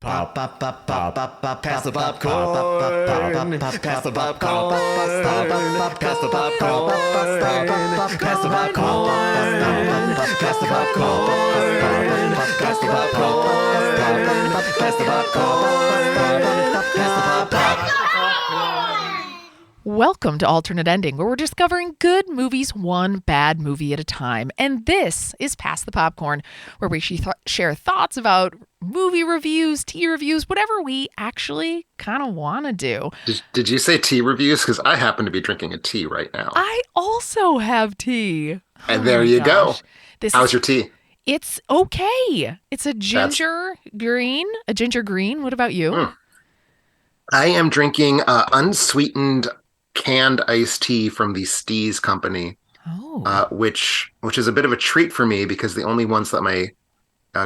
Pop, pop, pop, pop, pop, pop, pass the popcorn. Pass the popcorn. Pass the popcorn. Pass the popcorn. Pass the popcorn. Pass the popcorn. Pass the popcorn. Pass the popcorn. Welcome to Alternate Ending, where we're discovering good movies one bad movie at a time. And this is Pass the Popcorn, where we share thoughts about movie reviews, tea reviews, whatever we actually kind of want to do. Did you say tea reviews? Because I happen to be drinking a tea right now. I also have tea. And there you go. How's your tea? It's okay. It's a ginger green. What about you? I am drinking unsweetened canned iced tea from the Steez Company, which is a bit of a treat for me because the only ones that my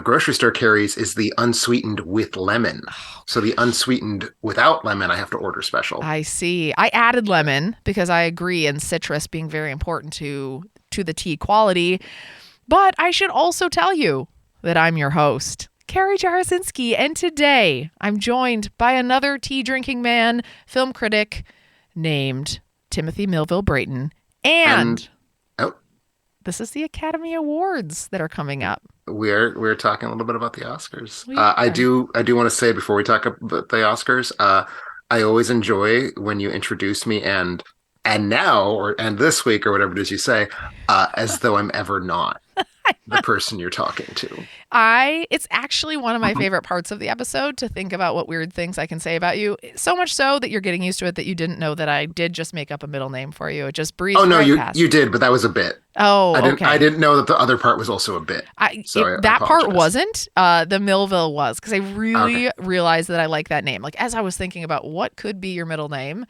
grocery store carries is the unsweetened with lemon. So the unsweetened without lemon, I have to order special. I see. I added lemon because I agree in citrus being very important to the tea quality. But I should also tell you that I'm your host, Carrie Jarasinski, and today I'm joined by another tea-drinking man, film critic named Timothy Millville Brayton, and this is the Academy Awards that are coming up. We're talking a little bit about the Oscars. I do want to say before we talk about the Oscars, I always enjoy when you introduce me and now and this week or whatever it is you say, as though I'm ever not the person you're talking to. It's actually one of my favorite parts of the episode to think about what weird things I can say about you. So much so that you're getting used to it that you didn't know that I did just make up a middle name for you. It just breezed past. You did, but that was a bit. Okay. I didn't know that the other part was also a bit. That part wasn't. The Millville was, because I really realized that I like that name. Like, as I was thinking about what could be your middle name,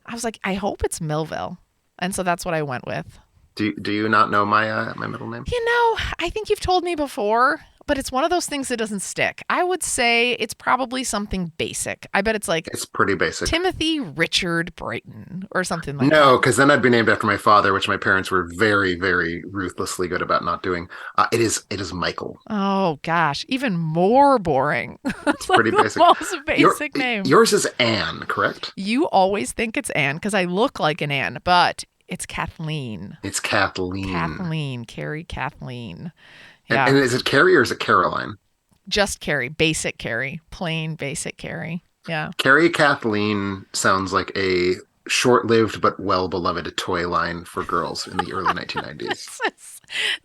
I was like, I hope it's Millville. And so that's what I went with. Do you not know my my middle name? You know, I think you've told me before, but it's one of those things that doesn't stick. I would say it's probably something basic. I bet it's pretty basic. Timothy Richard Brayton or something like that. No, because then I'd be named after my father, which my parents were very, very ruthlessly good about not doing. It is Michael. Oh gosh, even more boring. It's pretty basic. Most basic name. Yours is Anne, correct? You always think it's Anne because I look like an Anne, but it's Kathleen. It's Kathleen. Carrie Kathleen. Yeah. And is it Carrie or is it Caroline? Just Carrie. Basic Carrie. Plain basic Carrie. Yeah. Carrie Kathleen sounds like a short-lived but well-beloved toy line for girls in the early 1990s.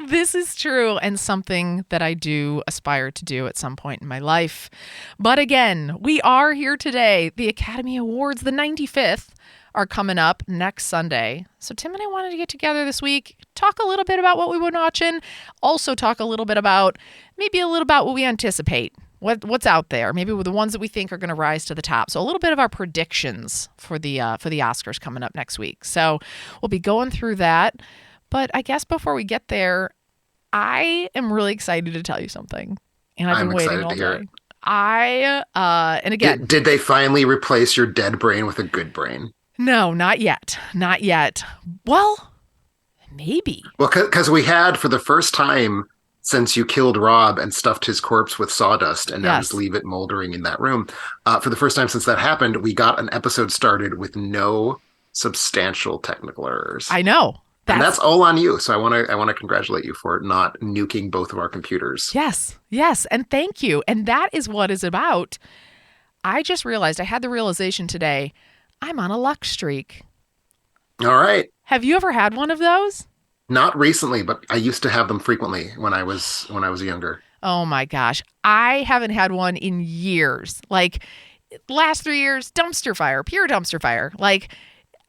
This is true, and something that I do aspire to do at some point in my life. But again, we are here today. The Academy Awards, the 95th, are coming up next Sunday. So Tim and I wanted to get together this week, talk a little bit about what we've been watching, also talk a little bit about what we anticipate, what's out there, maybe with the ones that we think are going to rise to the top. So a little bit of our predictions for the Oscars coming up next week. So we'll be going through that. But I guess before we get there, I am really excited to tell you something. And I've been waiting all day. And again, did they finally replace your dead brain with a good brain? No, not yet. Not yet. Well, maybe. Well, because we had, for the first time since you killed Rob and stuffed his corpse with sawdust and now just leave it moldering in that room, for the first time since that happened, we got an episode started with no substantial technical errors. I know. And that's all on you. So I want to congratulate you for not nuking both of our computers. Yes. And thank you. And that is what it's about. I just realized, I had the realization today, I'm on a luck streak. All right. Have you ever had one of those? Not recently, but I used to have them frequently when I was younger. Oh my gosh. I haven't had one in years. Like, last 3 years, dumpster fire, pure dumpster fire.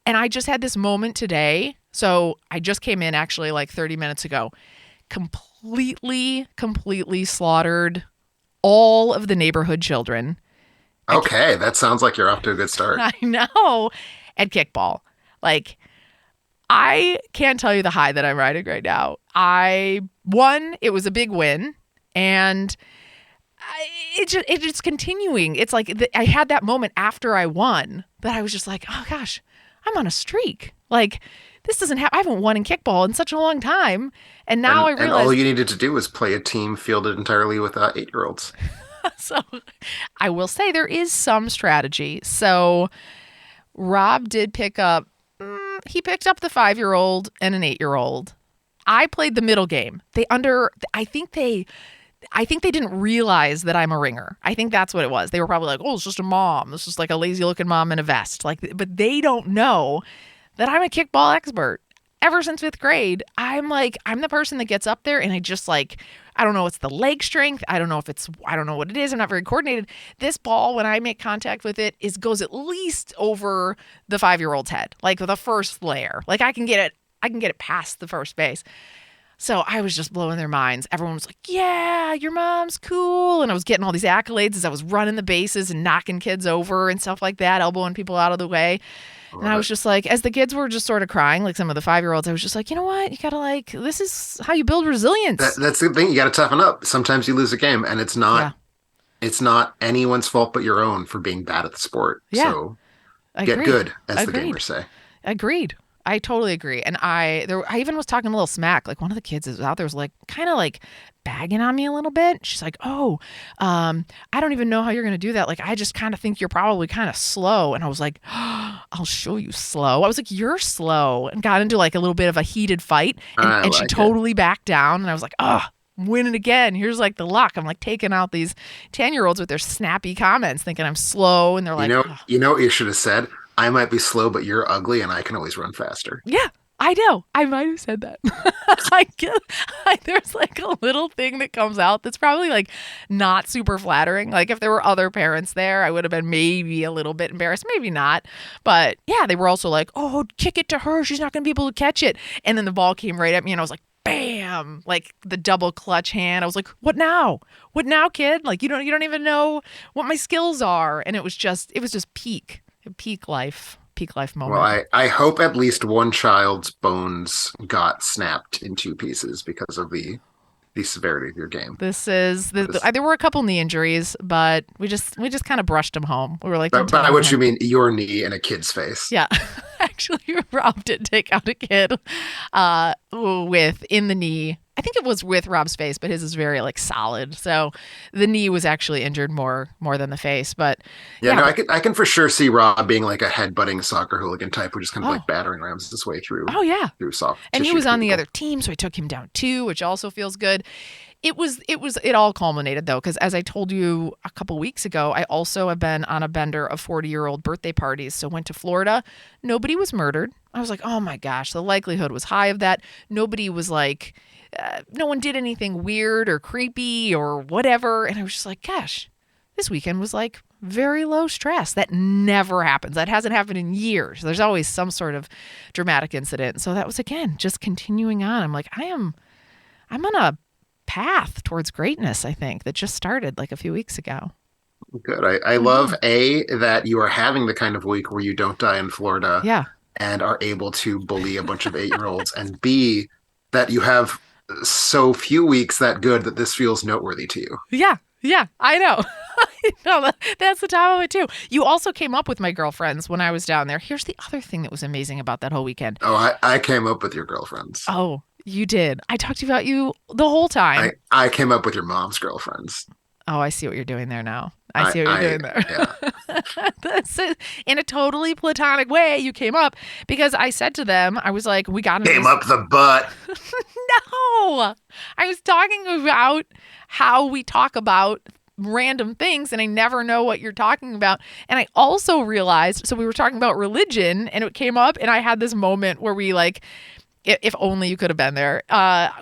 And I just had this moment today. So I just came in actually like 30 minutes ago, completely slaughtered all of the neighborhood children. Okay, that sounds like you're off to a good start. I know. And kickball. I can't tell you the high that I'm riding right now. It was a big win, and it's continuing. It's like I had that moment after I won that I was just like, oh gosh, I'm on a streak. This doesn't happen. I haven't won in kickball in such a long time. And now I realize. And all you needed to do was play a team fielded entirely with 8-year-olds. So I will say there is some strategy. So Rob did pick up, he picked up the 5-year-old and an 8-year-old. I played the middle game. I think they didn't realize that I'm a ringer. I think that's what it was. They were probably like, oh, it's just a mom. It's just like a lazy looking mom in a vest. But they don't know that I'm a kickball expert. Ever since 5th grade, I'm the person that gets up there and I just I don't know, it's the leg strength. I don't know what it is. I'm not very coordinated. This ball, when I make contact with it, goes at least over the 5-year-old's head, like the first layer. Like I can get it past the first base. So I was just blowing their minds. Everyone was like, yeah, your mom's cool. And I was getting all these accolades as I was running the bases and knocking kids over and stuff like that, elbowing people out of the way. And I was just like, as the kids were just sort of crying, like some of the 5-year-olds, I was just like, you know what? You got to this is how you build resilience. That's the thing. You got to toughen up. Sometimes you lose a game and it's not anyone's fault but your own for being bad at the sport. Yeah. So get good, as the gamers say. Agreed. I totally agree. And I even was talking a little smack. Like one of the kids that was out there was kind of bagging on me a little bit. She's like, oh, I don't even know how you're going to do that. Like, I just kind of think you're probably kind of slow. And I was like, oh, I'll show you slow. I was like, you're slow, and got into a little bit of a heated fight. And she totally backed down. And I was like, oh, I'm winning again. Here's the luck. I'm taking out these 10-year-olds with their snappy comments, thinking I'm slow. And they're like, you know what you should have said? I might be slow, but you're ugly, and I can always run faster. Yeah, I know. I might have said that. There's a little thing that comes out that's probably not super flattering. If there were other parents there, I would have been maybe a little bit embarrassed, maybe not. But yeah, they were also like, oh, kick it to her. She's not going to be able to catch it. And then the ball came right at me, and I was like, bam, the double clutch hand. I was like, what now? What now, kid? You don't even know what my skills are. And it was just peak life moment. Well, I hope at least one child's bones got snapped in 2 pieces because of the severity of your game. There were a couple knee injuries, but we just kind of brushed them home. We were like, but by which you mean your knee in a kid's face. Yeah. Actually, Rob did take out a kid in the knee. I think it was with Rob's face, but his is very solid. So the knee was actually injured more than the face. But I can for sure see Rob being a headbutting soccer hooligan type who just kind of battering rams his way through. Oh yeah, through soft. And he was on the other team, so I took him down too, which also feels good. It all culminated though, because as I told you a couple weeks ago, I also have been on a bender of 40-year-old birthday parties. So went to Florida. Nobody was murdered. I was like, oh my gosh, the likelihood was high of that. Nobody was no one did anything weird or creepy or whatever. And I was just like, gosh, this weekend was very low stress. That never happens. That hasn't happened in years. There's always some sort of dramatic incident. So that was, again, just continuing on. I'm like, I'm on a path towards greatness, I think, that just started a few weeks ago. Good. I love that you are having the kind of week where you don't die in Florida. Yeah. And are able to bully a bunch of 8-year-olds, and B, that you have so few weeks that good that this feels noteworthy to you. Yeah, I know. No, that's the top of it too. You also came up with my girlfriends when I was down there. Here's the other thing that was amazing about that whole weekend. Oh, I came up with your girlfriends. Oh, you did. I talked about you the whole time. I came up with your mom's girlfriends. Oh, I see what you're doing there now. I see what you're doing there. Yeah. That's it. In a totally platonic way, you came up because I said to them, I was like, we got to came up the butt. No, I was talking about how we talk about random things and I never know what you're talking about. And I also realized, so we were talking about religion and it came up and I had this moment where we if only you could have been there.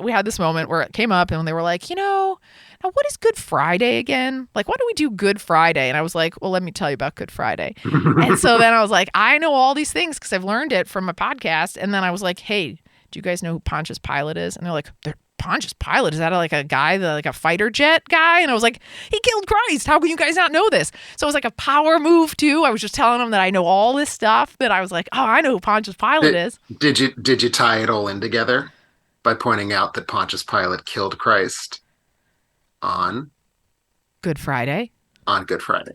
We had this moment where it came up and they were like, now, what is Good Friday again? Why do we do Good Friday? And I was like, well, let me tell you about Good Friday. And so then I was like, I know all these things because I've learned it from a podcast. And then I was like, hey, do you guys know who Pontius Pilate is? And they're like, Pontius Pilate? Is that a guy, a fighter jet guy? And I was like, he killed Christ. How can you guys not know this? So it was a power move too. I was just telling them that I know all this stuff. That I was like, oh, I know who Pontius Pilate is. Did you tie it all in together by pointing out that Pontius Pilate killed Christ on Good Friday? On Good Friday.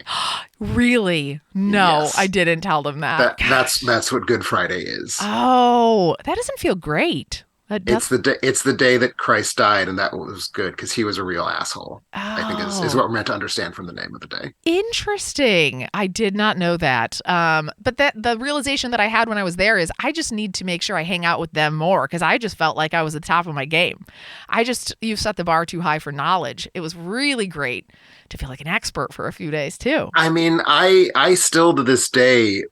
Really? No, Yes. I didn't tell them that. That's what Good Friday is. Oh, that doesn't feel great. It's the day that Christ died, and that was good because he was a real asshole. I think is what we're meant to understand from the name of the day. Interesting. I did not know that. But the realization that I had when I was there is I just need to make sure I hang out with them more because I just felt like I was at the top of my game. You've set the bar too high for knowledge. It was really great to feel like an expert for a few days too. I mean, I still to this day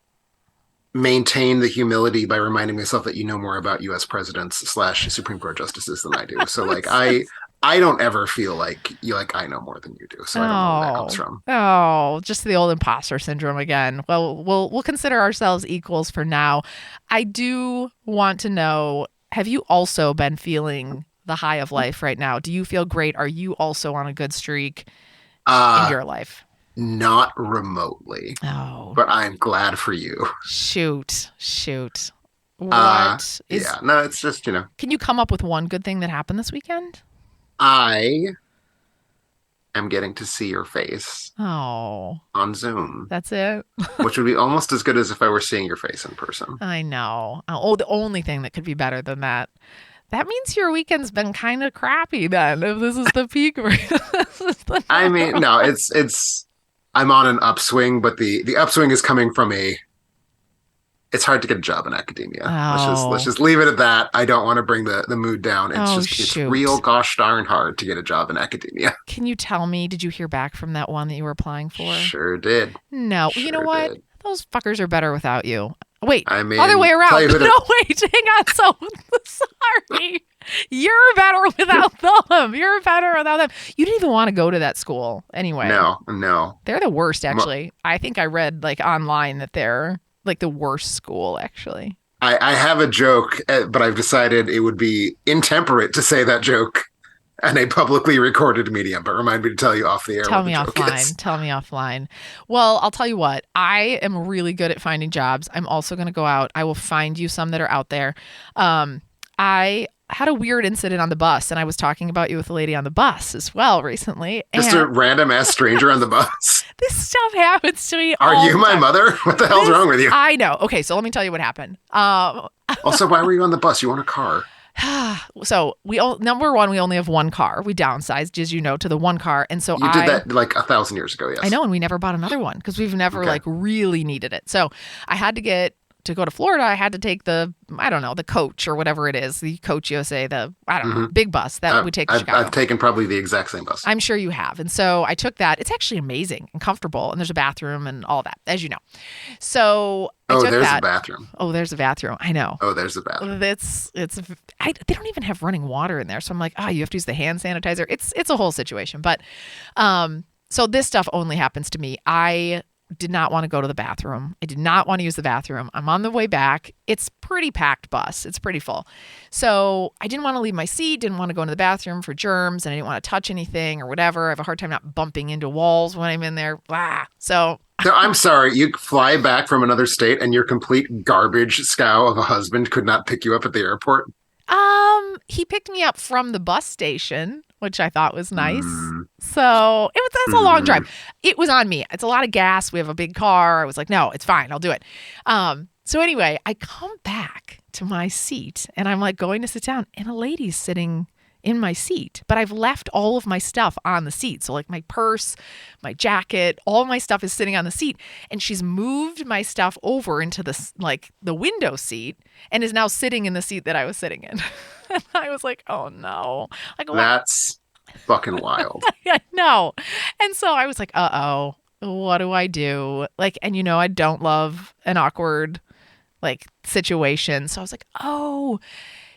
maintain the humility by reminding myself that you know more about U.S. presidents / Supreme Court justices than I do. So like I don't ever feel like I know more than you do. So I don't know where that comes from. Oh, just the old imposter syndrome again. Well, we'll consider ourselves equals for now. I do want to know, have you also been feeling the high of life right now? Do you feel great? Are you also on a good streak in your life? Not remotely. Oh. But I'm glad for you. Shoot. Yeah, no, it's just, Can you come up with one good thing that happened this weekend? I am getting to see your face. Oh. On Zoom. That's it? Which would be almost as good as if I were seeing your face in person. I know. Oh, the only thing that could be better than that. That means your weekend's been kind of crappy then, if this is the peak. I mean, no, it's I'm on an upswing, but the upswing is coming from it's hard to get a job in academia. Oh. Let's just leave it at that. I don't want to bring the mood down. It's real gosh darn hard to get a job in academia. Can you tell me, did you hear back from that one that you were applying for? Sure did. No. Sure you know what? did. Those fuckers are better without you. Wait, I mean, other way around. No, wait, hang on. So, sorry. You're better without them. You're better without them. You didn't even want to go to that school anyway. No. They're the worst, actually. I think I read online that they're the worst school, actually. I have a joke, but I've decided it would be intemperate to say that joke in a publicly recorded medium, but remind me to tell you off the air. Tell me offline. Well, I'll tell you what. I am really good at finding jobs. I'm also going to go out. I will find you some that are out there. I had a weird incident on the bus, and I was talking about you with a lady on the bus as well recently. Just a random ass stranger on the bus. This stuff happens to me. Are you my mother? What the hell's wrong with you? I know. Okay, so let me tell you what happened. Also, why were you on the bus? You want a car? So number one, we only have one car. We downsized, as you know, to the one car, and so you did that like 1,000 years ago. Yes, I know, and we never bought another one because we've never really needed it. So I had to go to Florida. I had to take the coach or whatever it is, the Coach USA, big bus that we take to Chicago. I've taken probably the exact same bus. I'm sure you have. And so I took that. It's actually amazing and comfortable, and there's a bathroom and all that, as you know. So there's a bathroom. Oh, there's a bathroom. I know. Oh, there's a bathroom. They don't even have running water in there. So I'm like, you have to use the hand sanitizer. It's a whole situation. But so this stuff only happens to me. I did not want to go to the bathroom. I did not want to use the bathroom. I'm on the way back. It's pretty packed bus. It's pretty full. So I didn't want to leave my seat, didn't want to go into the bathroom for germs, and I didn't want to touch anything or whatever. I have a hard time not bumping into walls when I'm in there. So I'm sorry, you fly back from another state and your complete garbage scow of a husband could not pick you up at the airport? He picked me up from the bus station, which I thought was nice. So that's a long drive. It was on me. It's a lot of gas. We have a big car. I was like, no, it's fine. I'll do it. So anyway, I come back to my seat and I'm like going to sit down and a lady's sitting in my seat, but I've left all of my stuff on the seat. So like my purse, my jacket, all my stuff is sitting on the seat, and she's moved my stuff over into the window seat and is now sitting in the seat that I was sitting in. And I was like, oh no. That's fucking wild. I know. And so I was like, what do I do? And I don't love an awkward situation. So I was like,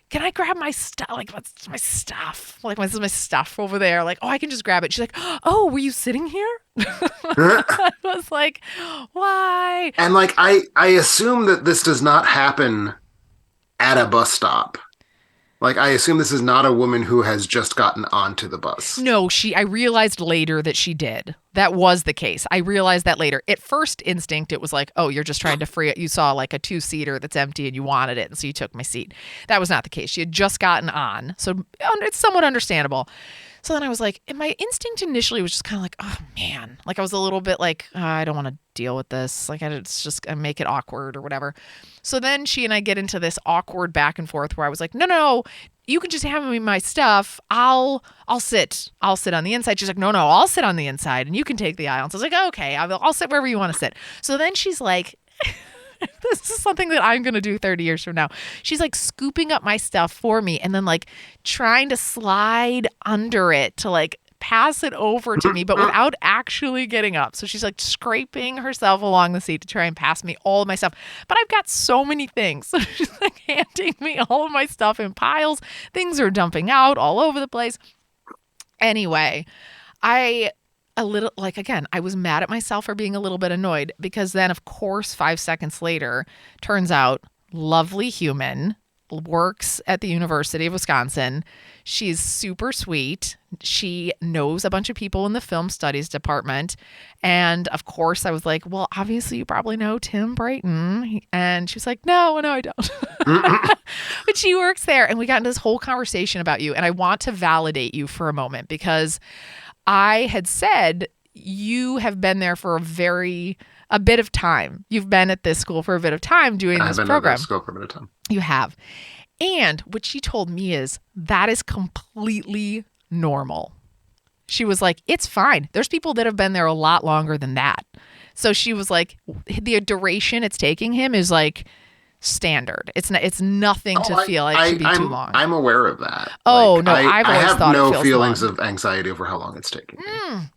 can I grab my stuff? What's my stuff? What's my stuff over there? I can just grab it. She's like, were you sitting here? I was like, why? And I assume that this does not happen at a bus stop. I assume this is not a woman who has just gotten onto the bus. No, I realized later that she did. That was the case. I realized that later. At first instinct, it was like, you're just trying to free it. You saw a 2-seater that's empty and you wanted it. And so you took my seat. That was not the case. She had just gotten on. So it's somewhat understandable. So then I was like, and my instinct initially was just kind of like, oh man, like I was a little bit like, I don't want to deal with this. Like it's just, I make it awkward or whatever. So then she and I get into this awkward back and forth where I was like, no, you can just hand me my stuff. I'll sit on the inside. She's like, no, I'll sit on the inside and you can take the aisle. So I was like, okay, I'll sit wherever you want to sit. So then she's like, this is something that I'm going to do 30 years from now. She's like scooping up my stuff for me and then like trying to slide under it to like pass it over to me, but without actually getting up. So she's like scraping herself along the seat to try and pass me all of my stuff. But I've got so many things. So she's like handing me all of my stuff in piles. Things are dumping out all over the place. Anyway, I was mad at myself for being a little bit annoyed because then, of course, 5 seconds later, turns out, lovely human, works at the University of Wisconsin. She's super sweet. She knows a bunch of people in the film studies department. And of course, I was like, well, obviously, you probably know Tim Brayton. And she was like, no, I don't. But she works there. And we got into this whole conversation about you. And I want to validate you for a moment because I had said you have been there for a bit of time. You've been at this school for a bit of time doing this program. I've been at this school for a bit of time. You have. And what she told me is that is completely normal. She was like, it's fine. There's people that have been there a lot longer than that. So she was like, the duration it's taking him is like standard. It's nothing to feel like it should be too long. I'm aware of that. Oh, no, I've always thought I have it no feels feelings long. of anxiety over how long it's taking me. I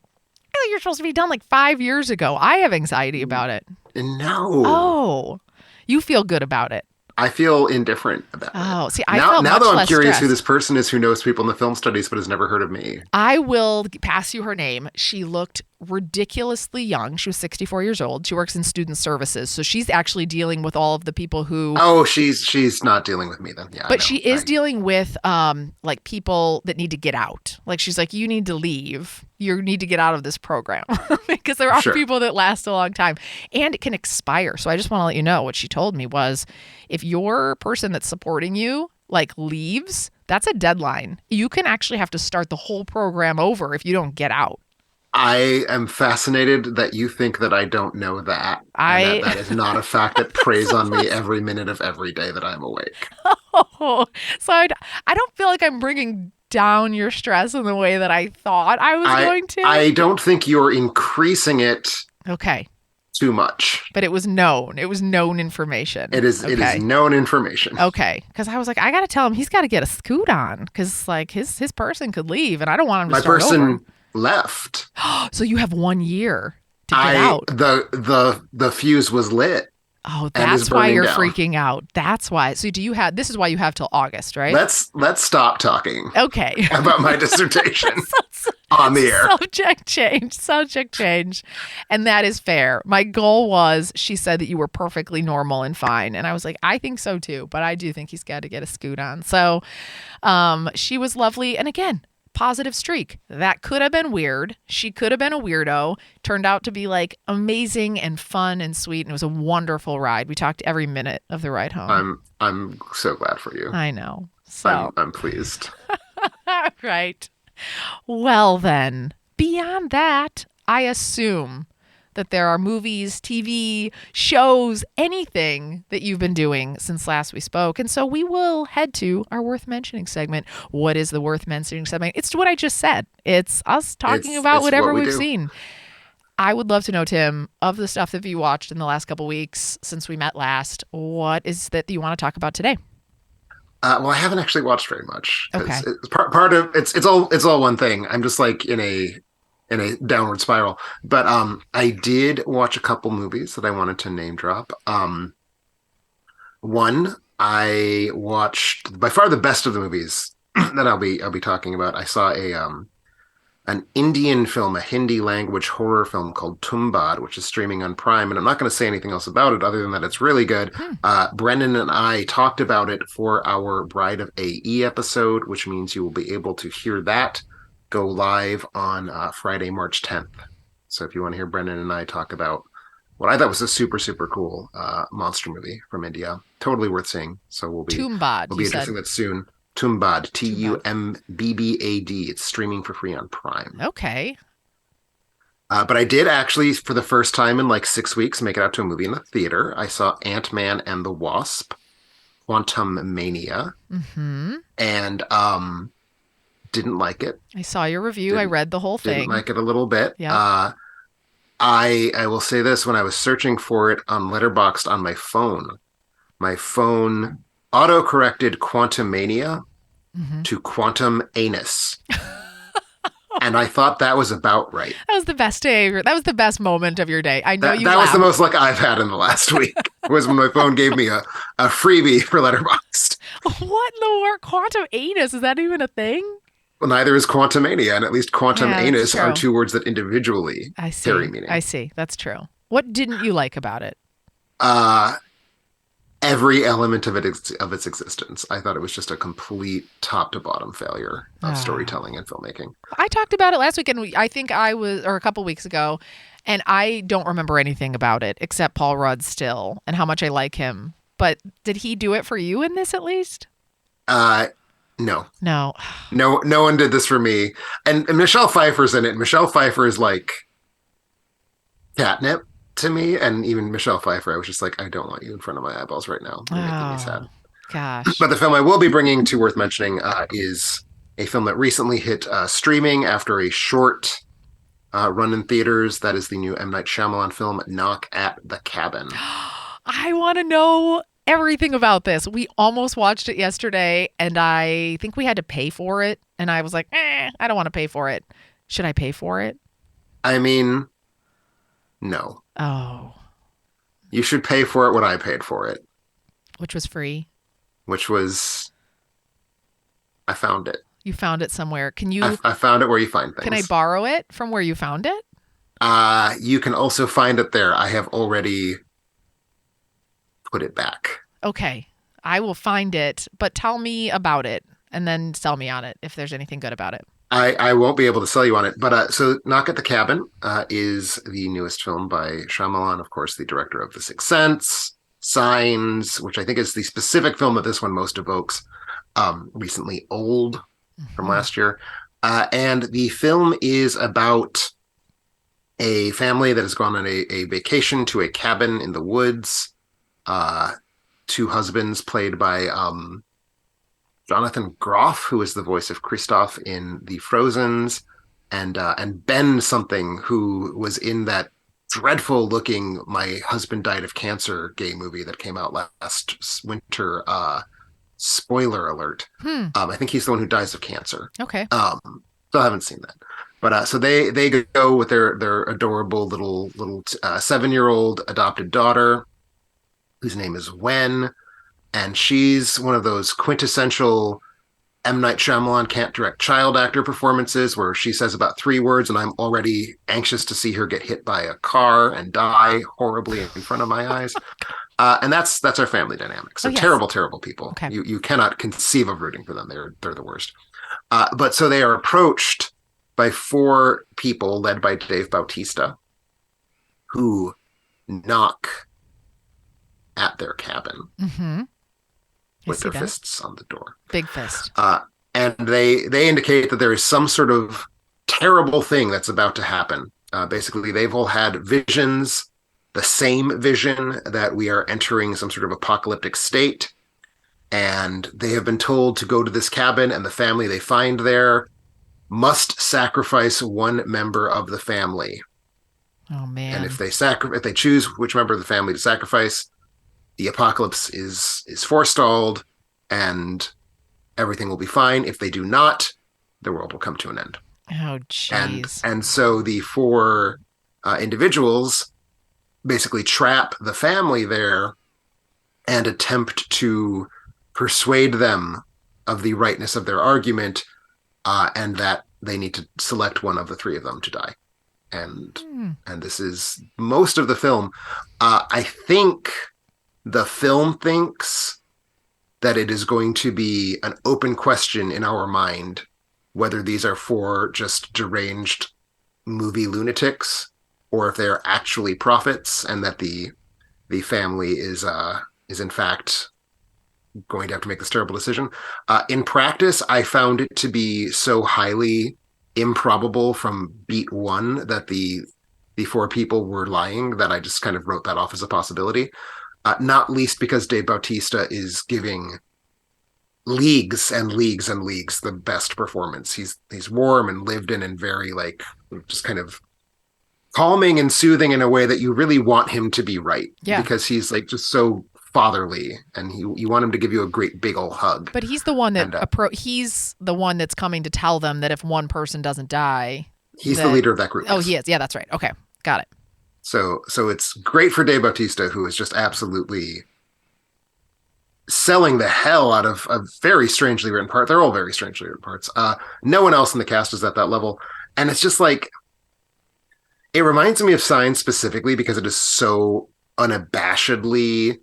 think you're supposed to be done like 5 years ago. I have anxiety about it. No. Oh, you feel good about it. I feel indifferent about it. Oh, see, I felt now much though I'm less curious stressed. who this person is who knows people in the film studies but has never heard of me. I will pass you her name. She looked ridiculously young. She was 64 years old. She works in student services. So she's actually dealing with all of the people who... Oh, she's not dealing with me then. Yeah, but she is dealing with like people that need to get out. Like she's like, you need to leave. You need to get out of this program because there are people that last a long time and it can expire. So I just want to let you know what she told me was if your person that's supporting you like leaves, that's a deadline. You can actually have to start the whole program over if you don't get out. I am fascinated that you think that I don't know that. That is not a fact that preys on me every minute of every day that I'm awake. Oh, so I don't feel like I'm bringing down your stress in the way that I thought I was going to. I don't think you're increasing it. Okay. Too much. But it was known. It was known information. It is known information. Okay. Because I was like, I got to tell him he's got to get a scoot on because like his person could leave and I don't want him to start over. My person left. So you have 1 year to get out. The fuse was lit. Oh, that's why you're down. freaking out. That's why. So this is why you have till August, right? Let's stop talking. Okay. About my dissertation on the air. Subject change. And that is fair. My goal was, she said that you were perfectly normal and fine. And I was like, I think so too, but I do think he's got to get a scoot on. So she was lovely. And again, positive streak. That could have been weird. She could have been a weirdo. Turned out to be like amazing and fun and sweet. And it was a wonderful ride. We talked every minute of the ride home. I'm so glad for you. I know. So I'm pleased. Right. Well then, beyond that, I assume that there are movies, TV, shows, anything that you've been doing since last we spoke. And so we will head to our worth mentioning segment. What is the worth mentioning segment? It's what I just said. It's us talking about whatever we've seen. I would love to know, Tim, of the stuff that you watched in the last couple weeks since we met last, what is that you want to talk about today? Well, I haven't actually watched very much. Okay. It's part of it's all one thing. I'm just like in a downward spiral. But I did watch a couple movies that I wanted to name drop. One, I watched by far the best of the movies that I'll be talking about. I saw an Indian film, a Hindi language horror film called Tumbad, which is streaming on Prime. And I'm not going to say anything else about it other than that it's really good. Brendan and I talked about it for our Bride of AE episode, which means you will be able to hear that go live on Friday, March 10th. So if you want to hear Brendan and I talk about what I thought was a super, super cool monster movie from India, totally worth seeing. So we'll be Tumbad, addressing that soon. Tumbad, Tumbbad. It's streaming for free on Prime. Okay. But I did actually, for the first time in like 6 weeks, make it out to a movie in the theater. I saw Ant-Man and the Wasp, Quantum Mania, and didn't like it. I saw your review. I read the whole thing. Didn't like it a little bit. Yeah. I will say this, when I was searching for it on Letterboxd on my phone auto-corrected Quantum Mania to Quantum Anus. And I thought that was about right. That was the best day. That was the best moment of your day. I know that was the most luck I've had in the last week. Was when my phone gave me a freebie for Letterboxd. What in the world? Quantum Anus? Is that even a thing? Well, neither is Quantumania, and at least Quantum Anus true. are two words that individually carry meaning. I see. That's true. What didn't you like about it? Every element of its existence. I thought it was just a complete top to bottom failure of storytelling and filmmaking. I talked about it last week, and or a couple weeks ago, and I don't remember anything about it except Paul Rudd still and how much I like him. But did he do it for you in this at least? No. No. No one did this for me. And Michelle Pfeiffer's in it. Michelle Pfeiffer is like catnip to me, and even Michelle Pfeiffer, I was just like, I don't want you in front of my eyeballs right now. You're making me sad. Gosh. But the film I will be bringing to worth mentioning is a film that recently hit streaming after a short run in theaters. That is the new M. Night Shyamalan film, Knock at the Cabin. I want to know everything about this. We almost watched it yesterday, and I think we had to pay for it. And I was like, I don't want to pay for it. Should I pay for it? I mean, no. Oh. You should pay for it when I paid for it. Which was free? Which was... I found it. You found it somewhere. Can you... I found it where you find things. Can I borrow it from where you found it? You can also find it there. I have already put it back. Okay. I will find it, but tell me about it and then sell me on it if there's anything good about it. I won't be able to sell you on it, but so Knock at the Cabin is the newest film by Shyamalan, of course, the director of The Sixth Sense, Signs, which I think is the specific film that this one most evokes, recently Old from last year. And the film is about a family that has gone on a vacation to a cabin in the woods. Two husbands played by Jonathan Groff, who is the voice of Kristoff in The Frozens, and Ben something, who was in that dreadful looking My Husband Died of Cancer gay movie that came out last winter. Spoiler alert. I think he's the one who dies of cancer. Okay. Still haven't seen that. But so they go with their adorable little 7-year-old adopted daughter, whose name is Wen. And she's one of those quintessential M. Night Shyamalan can't direct child actor performances where she says about 3 words and I'm already anxious to see her get hit by a car and die horribly in front of my eyes. And that's our family dynamic. So terrible, terrible people. Okay. You cannot conceive of rooting for them. They're the worst. But so they are approached by 4 people led by Dave Bautista who knock at their cabin. With their fists on the door. Big fist. And they indicate that there is some sort of terrible thing that's about to happen. Basically, they've all had visions, the same vision that we are entering some sort of apocalyptic state. And they have been told to go to this cabin, and the family they find there must sacrifice one member of the family. Oh, man. And if they choose which member of the family to sacrifice, the apocalypse is forestalled and everything will be fine. If they do not, the world will come to an end. Oh, jeez. And so the 4 individuals basically trap the family there and attempt to persuade them of the rightness of their argument, and that they need to select one of the 3 of them to die. And this is most of the film. I think the film thinks that it is going to be an open question in our mind whether these are 4 just deranged movie lunatics or if they're actually prophets, and that the family is in fact going to have to make this terrible decision. In practice, I found it to be so highly improbable from beat one that the four people were lying that I just kind of wrote that off as a possibility. Not least because Dave Bautista is giving leagues and leagues and leagues the best performance. He's warm and lived in and very like just kind of calming and soothing in a way that you really want him to be right. Yeah. Because he's like just so fatherly and you want him to give you a great big ol' hug. But he's the one that he's the one that's coming to tell them that if one person doesn't die, he's the leader of that group. Oh, he is. Yeah, that's right. Okay. Got it. So it's great for Dave Bautista, who is just absolutely selling the hell out of a very strangely written part. They're all very strangely written parts. No one else in the cast is at that level. And it's just like, it reminds me of Signs specifically because it is so unabashedly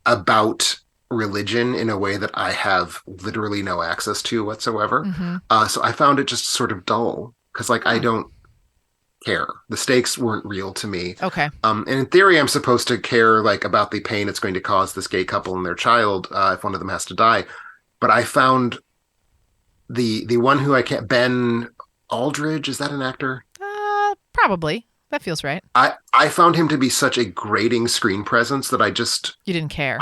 about religion in a way that I have literally no access to whatsoever. Mm-hmm. So I found it just sort of dull because like I don't care. The stakes weren't real to me. Okay. And in theory, I'm supposed to care like about the pain it's going to cause this gay couple and their child if one of them has to die. But I found the one who I can't, Ben Aldridge, is that an actor? Probably. That feels right. I found him to be such a grating screen presence that You didn't care.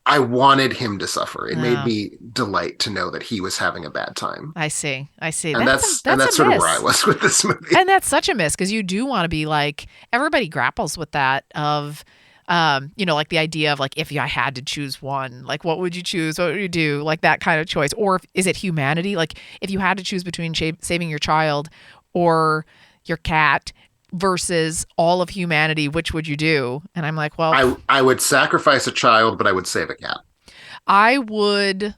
I wanted him to suffer. It made me delight to know that he was having a bad time. I see. And that's sort of where I was with this movie. And that's such a miss because you do want to be like, everybody grapples with that of, like the idea of like, if I had to choose one, like what would you choose? What would you do? Like that kind of choice. Or is it humanity? Like if you had to choose between saving your child or your cat versus all of humanity, which would you do? And I'm like, well, I would sacrifice a child, but I would save a cat. I would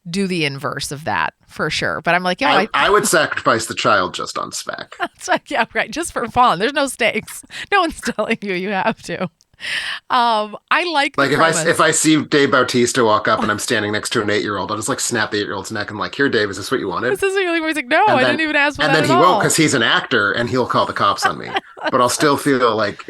do the inverse of that for sure. But I'm like, I would sacrifice the child just on spec. It's like, yeah, right. Just for fun. There's no stakes. No one's telling you have to. I like if I see Dave Bautista walk up and I'm standing next to an 8-year-old, I'll just like snap the 8-year-old's neck and like, here, Dave, is this what you wanted? This is really he's like, no, I didn't even ask for that. And then he won't because he's an actor and he'll call the cops on me. But I'll still feel like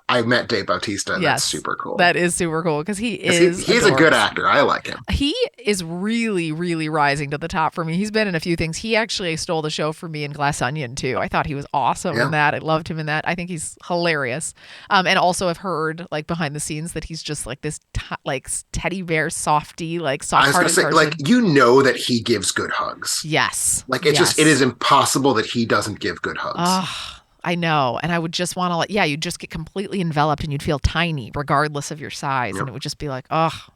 I met Dave Bautista and that's super cool. That is super cool because he's a good actor. I like him. He is really, really rising to the top for me. He's been in a few things. He actually stole the show for me in Glass Onion too. I thought he was awesome in that. I loved him in that. I think he's hilarious. And also I've heard like behind the scenes that he's just like this like teddy bear softy, like soft-hearted person. Like that he gives good hugs. Yes. Like it is impossible that he doesn't give good hugs. I know. And I would just want to you'd just get completely enveloped and you'd feel tiny regardless of your size. Yep. And it would just be like,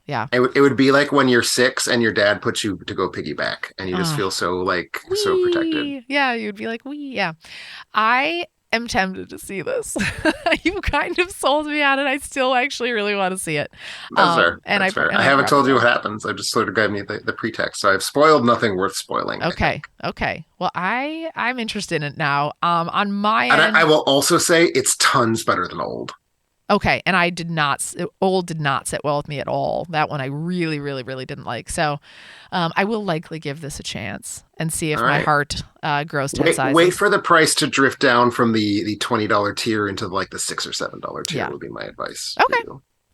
yeah. It would be like when you're 6 and your dad puts you to go piggyback and you just feel so like so protected. Yeah. You'd be like, wee. Yeah. I am tempted to see this. You kind of sold me on it. I still actually really want to see it. That's fair. That's fair. I haven't told you what happens. I've just sort of given you the pretext. So I've spoiled nothing worth spoiling. Okay. Well, I'm interested in it now. On my end, I will also say it's tons better than Old. Okay. And Old did not sit well with me at all. That one I really, really, really didn't like. So I will likely give this a chance and see if my heart grows 10 sizes. Wait for the price to drift down from the $20 tier into like the $6 or $7 tier would be my advice. Okay.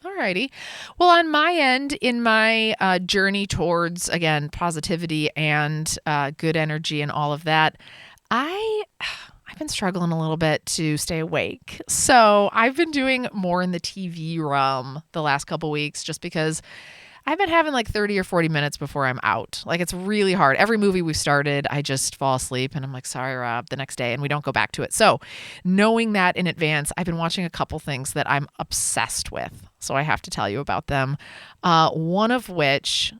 Alrighty. Well, on my end, in my journey towards, again, positivity and good energy and all of that, I've been struggling a little bit to stay awake. So I've been doing more in the TV realm the last couple weeks just because I've been having like 30 or 40 minutes before I'm out. Like it's really hard. Every movie we've started, I just fall asleep and I'm like, sorry, Rob, the next day, and we don't go back to it. So knowing that in advance, I've been watching a couple things that I'm obsessed with. So I have to tell you about them. One of which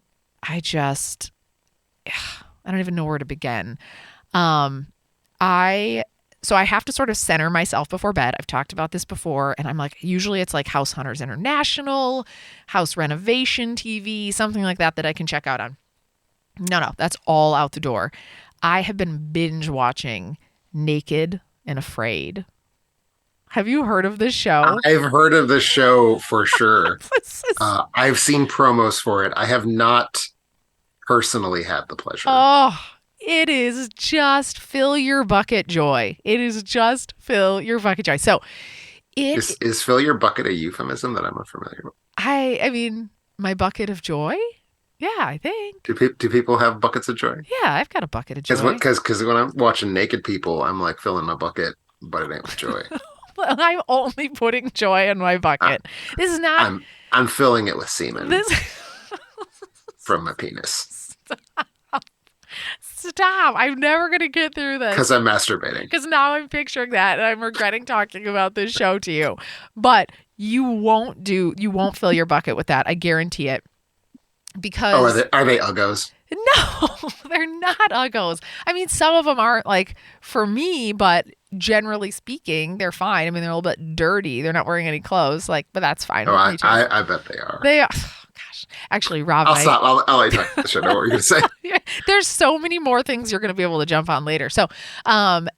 I don't even know where to begin. So I have to sort of center myself before bed. I've talked about this before, and I'm like, usually it's like House Hunters International, House Renovation TV, something like that I can check out on. No, that's all out the door. I have been binge watching Naked and Afraid. Have you heard of this show? I've heard of this show for sure. I've seen promos for it. I have not personally had the pleasure. It is just fill your bucket joy. It is just fill your bucket joy. So is fill your bucket a euphemism that I'm unfamiliar with? I mean, my bucket of joy? Yeah, I think. Do people have buckets of joy? Yeah, I've got a bucket of joy. Because when I'm watching naked people, I'm like filling my bucket, but it ain't with joy. Well, I'm only putting joy in my bucket. This is not. I'm filling it with semen This. from my penis Stop. I'm never going to get through this. because I'm masturbating. Because now I'm picturing that and I'm regretting talking about this show to you. But you won't fill your bucket with that. I guarantee it. Because are they uggos? No, they're not uggos. I mean, some of them aren't like for me, but generally speaking, they're fine. I mean, they're a little bit dirty. They're not wearing any clothes, like, but that's fine. Oh, I bet they are. They are. Gosh, actually, Rob, I'll stop. I'll let you talk. I know what you're gonna say. There's so many more things you're going to be able to jump on later. So,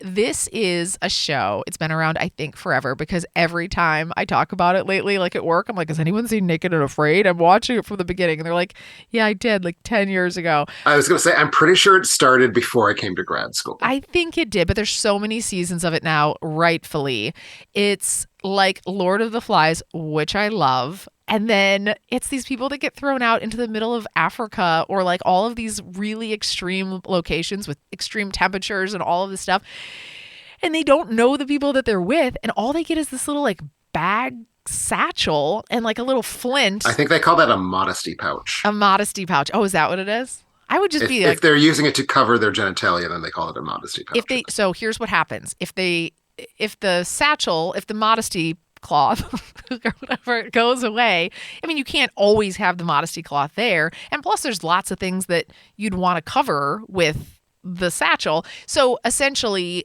this is a show. It's been around, I think, forever because every time I talk about it lately, like at work, I'm like, has anyone seen Naked and Afraid? I'm watching it from the beginning. And they're like, yeah, I did like 10 years ago. I was going to say, I'm pretty sure it started before I came to grad school. I think it did, but there's so many seasons of it now, rightfully. It's like Lord of the Flies, which I love. And then it's these people that get thrown out into the middle of Africa or like all of these really extreme locations with extreme temperatures and all of this stuff. And they don't know the people that they're with. And all they get is this little like bag satchel and like a little flint. I think they call that a modesty pouch. A modesty pouch. Oh, is that what it is? I would just be like, if they're using it to cover their genitalia, then they call it a modesty pouch. So here's what happens. If the modesty cloth or whatever goes away, I mean, you can't always have the modesty cloth there. And plus there's lots of things that you'd want to cover with the satchel. So essentially,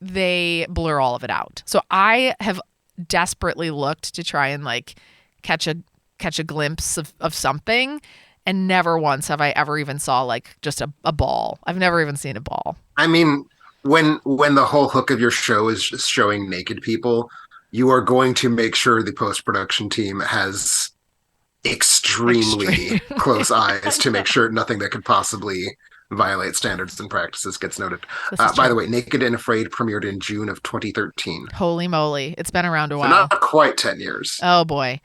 they blur all of it out. So I have desperately looked to try and like catch a glimpse of something. And never once have I ever even saw like just a ball. I've never even seen a ball. I mean, when the whole hook of your show is just showing naked people, you are going to make sure the post-production team has extremely close eyes to make sure nothing that could possibly violate standards and practices gets noted. By the way, Naked and Afraid premiered in June of 2013. Holy moly. It's been around a while. Not quite 10 years. Oh boy.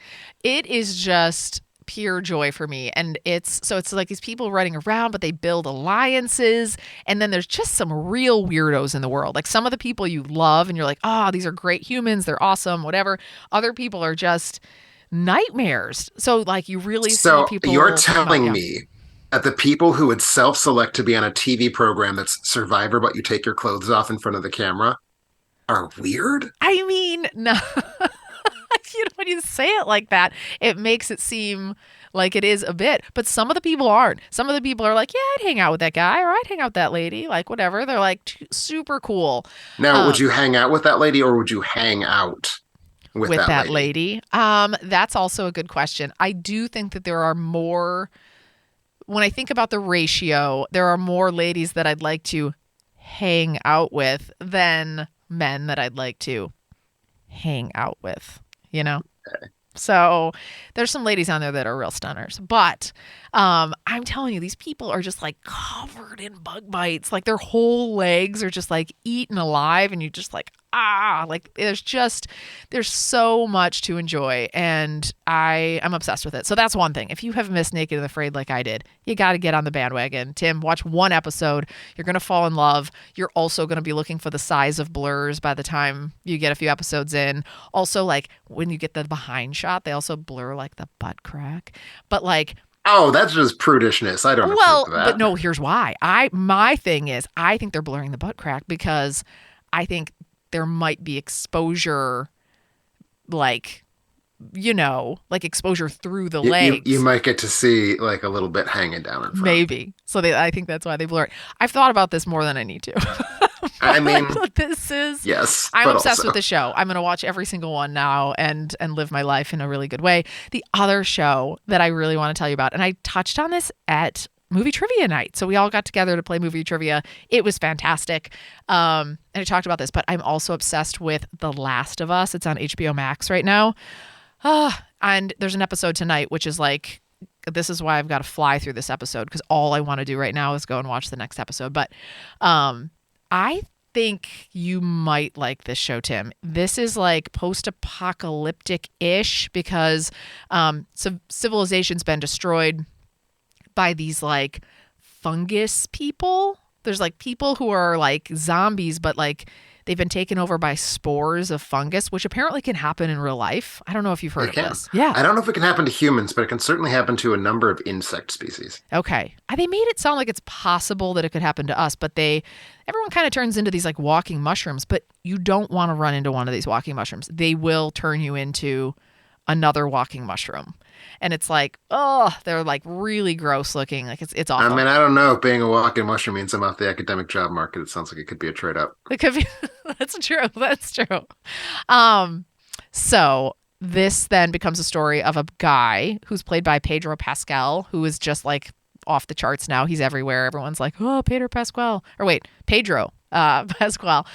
It is just pure joy for me. And it's like these people running around, but they build alliances. And then there's just some real weirdos in the world. Like some of the people you love and you're like, oh, these are great humans. They're awesome, whatever. Other people are just nightmares. So like you really see people. So you're telling me that the people who would self-select to be on a TV program that's Survivor, but you take your clothes off in front of the camera are weird? I mean, no. When you say it like that, it makes it seem like it is a bit. But some of the people aren't. Some of the people are like, yeah, I'd hang out with that guy or I'd hang out with that lady, like whatever. They're like super cool. Now, would you hang out with that lady or would you hang out with that lady? That's also a good question. I do think that there are more, when I think about the ratio, there are more ladies that I'd like to hang out with than men that I'd like to hang out with. You know? Okay. So there's some ladies on there that are real stunners. But I'm telling you, these people are just like covered in bug bites. Like their whole legs are just like eaten alive. And you just like, like there's so much to enjoy. And I'm obsessed with it. So that's one thing. If you have missed Naked and Afraid like I did, you got to get on the bandwagon. Tim, watch one episode. You're going to fall in love. You're also going to be looking for the size of blurs by the time you get a few episodes in. Also, like when you get the behind shot, they also blur like the butt crack. But like, oh, that's just prudishness. I don't know. Well, but no, here's why. My thing is, I think they're blurring the butt crack because I think there might be exposure, like, like exposure through the legs. You might get to see like a little bit hanging down in front. Maybe. So I think that's why they blur it. I've thought about this more than I need to. I mean, yes. I'm obsessed with the show. I'm going to watch every single one now and live my life in a really good way. The other show that I really want to tell you about, and I touched on this at movie trivia night. So we all got together to play movie trivia. It was fantastic. And I talked about this, but I'm also obsessed with The Last of Us. It's on HBO Max right now. And there's an episode tonight, which is like, this is why I've got to fly through this episode because all I want to do right now is go and watch the next episode. But I think you might like this show, Tim. This is like post-apocalyptic-ish because civilization's been destroyed. by these like fungus people. There's like people who are like zombies, but like they've been taken over by spores of fungus, which apparently can happen in real life. I don't know if you've heard of this. Yeah. I don't know if it can happen to humans, but it can certainly happen to a number of insect species. Okay. They made it sound like it's possible that it could happen to us, but everyone kind of turns into these like walking mushrooms, but you don't want to run into one of these walking mushrooms. They will turn you into another walking mushroom. And it's like, oh, they're like really gross looking. Like it's awful. I mean, I don't know if being a walking mushroom means I'm off the academic job market. It sounds like it could be a trade up. It could be. That's true. That's true. So this then becomes a story of a guy who's played by Pedro Pascal, who is just like off the charts now. He's everywhere. Everyone's like, oh, Pedro Pascal. Pedro Pascal.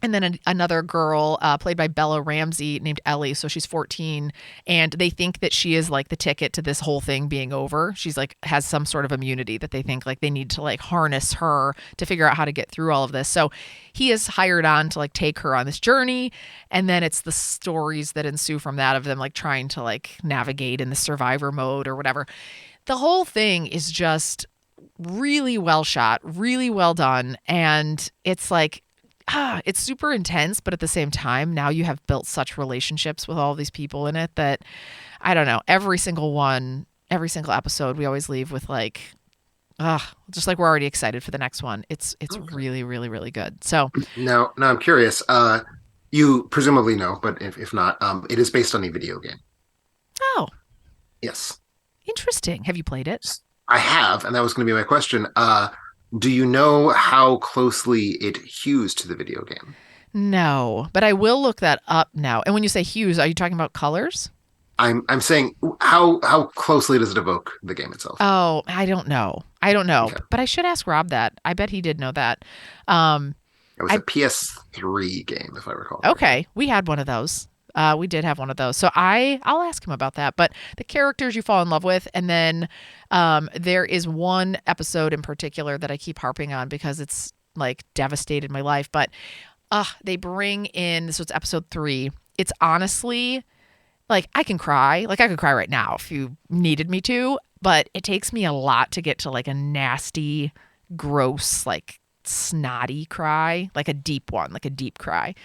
And then another girl played by Bella Ramsey named Ellie. So she's 14 and they think that she is like the ticket to this whole thing being over. She's like has some sort of immunity that they think like they need to like harness her to figure out how to get through all of this. So he is hired on to like take her on this journey. And then it's the stories that ensue from that of them like trying to like navigate in the survivor mode or whatever. The whole thing is just really well shot, really well done. And it's like, it's super intense, but at the same time, now you have built such relationships with all these people in it that, I don't know, every single episode, we always leave with like, just like we're already excited for the next one. It's really, really, really good. So now I'm curious. You presumably know, but if not, it is based on a video game. Oh, yes. Interesting. Have you played it? I have, and that was going to be my question. Do you know how closely it hews to the video game? No, but I will look that up now. And when you say hues, are you talking about colors? I'm saying how closely does it evoke the game itself? Oh, I don't know. Okay. But I should ask Rob that. I bet he did know that. It was a PS3 game, if I recall. Okay, we had one of those. We did have one of those. So I'll ask him about that. But the characters you fall in love with. And then there is one episode in particular that I keep harping on because it's like devastated my life. But they bring in, so it's episode 3. It's honestly like I can cry. Like I could cry right now if you needed me to. But it takes me a lot to get to like a nasty, gross, like snotty cry, like a deep one, like a deep cry.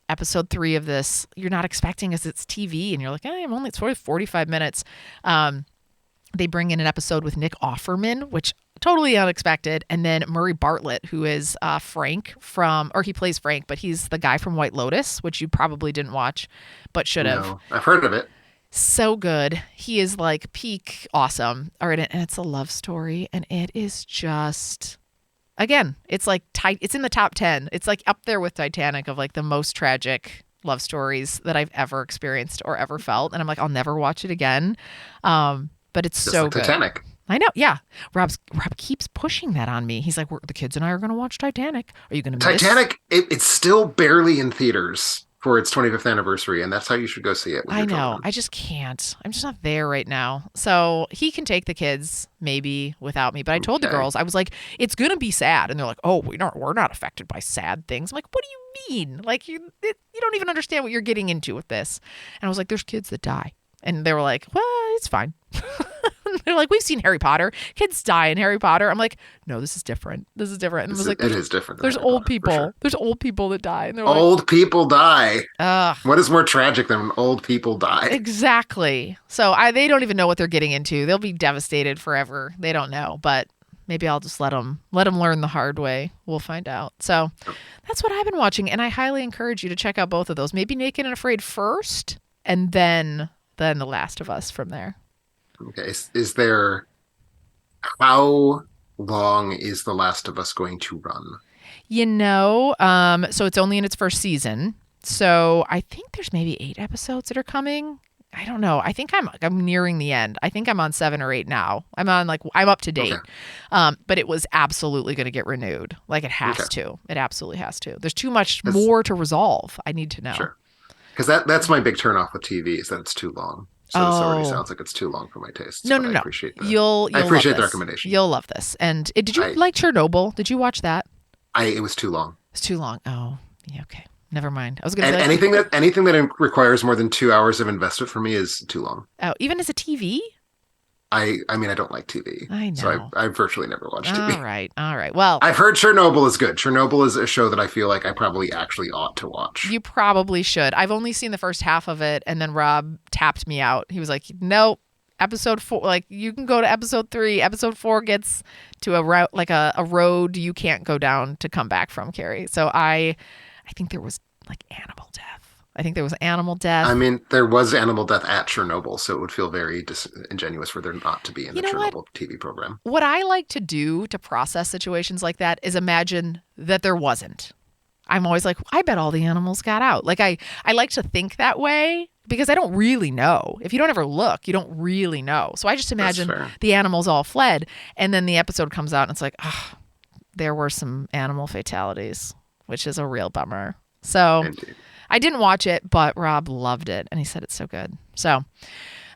Episode 3 of this, you're not expecting as it's TV and you're like, it's 45 minutes. They bring in an episode with Nick Offerman, which totally unexpected. And then Murray Bartlett, who is Frank he plays Frank, but he's the guy from White Lotus, which you probably didn't watch, but should have. No, I've heard of it. So good. He is like peak awesome. All right. And it's a love story and it is just... Again, it's like it's in the top 10. It's like up there with Titanic of like the most tragic love stories that I've ever experienced or ever felt. And I'm like, I'll never watch it again. But it's just so like good. Titanic. I know. Yeah. Rob keeps pushing that on me. He's like, the kids and I are going to watch Titanic. Are you going to miss Titanic? It's still barely in theaters for its 25th anniversary, and that's how you should go see it. I know. I just can't. I'm just not there right now. So he can take the kids maybe without me. But I told the girls, I was like, it's going to be sad. And they're like, oh, we're not affected by sad things. I'm like, what do you mean? Like you don't even understand what you're getting into with this. And I was like, there's kids that die. And they were like, well, it's fine. They're like, we've seen Harry Potter. Kids die in Harry Potter. I'm like, no, this is different. And I was like, it is different. There's old people. Sure. There's old people that die. And old people die. Ugh. What is more tragic than when old people die? Exactly. So they don't even know what they're getting into. They'll be devastated forever. They don't know. But maybe I'll just let them learn the hard way. We'll find out. So that's what I've been watching. And I highly encourage you to check out both of those. Maybe Naked and Afraid first, and then The Last of Us from there. Okay. Is there... How long is The Last of Us going to run? So it's only in its first season. So I think there's maybe 8 episodes that are coming. I don't know. I think I'm nearing the end. I think I'm on 7 or 8 now. I'm up to date. Okay. But it was absolutely going to get renewed. Like it has to. It absolutely has to. There's too much more to resolve. I need to know. Sure. Because that's my big turnoff with TV is that it's too long. So this already sounds like it's too long for my taste. No. I appreciate that. You'll I appreciate love the this. recommendation. You'll love this. And did you like Chernobyl? Did you watch that? It was too long. It's too long. Oh, yeah. Okay. Never mind. I was going to say anything that requires more than 2 hours of investment for me is too long. Oh, even as a TV? I mean, I don't like TV. I know. So I virtually never watch TV. All right. Well, I've heard Chernobyl is good. Chernobyl is a show that I feel like I probably actually ought to watch. you probably should. I've only seen the first half of it, and then Rob tapped me out. He was like, "Nope, episode 4. Like you can go to episode 3. Episode 4 gets to a route like a road you can't go down to come back from, Carrie." So I think there was like animal death. I mean, there was animal death at Chernobyl, so it would feel very disingenuous for there not to be in the Chernobyl TV program. What I like to do to process situations like that is imagine that there wasn't. I'm always like, I bet all the animals got out. Like I like to think that way because I don't really know. If you don't ever look, you don't really know. So I just imagine the animals all fled, and then the episode comes out and it's like, oh, there were some animal fatalities, which is a real bummer. So Indeed. I didn't watch it, but Rob loved it, and he said it's so good. So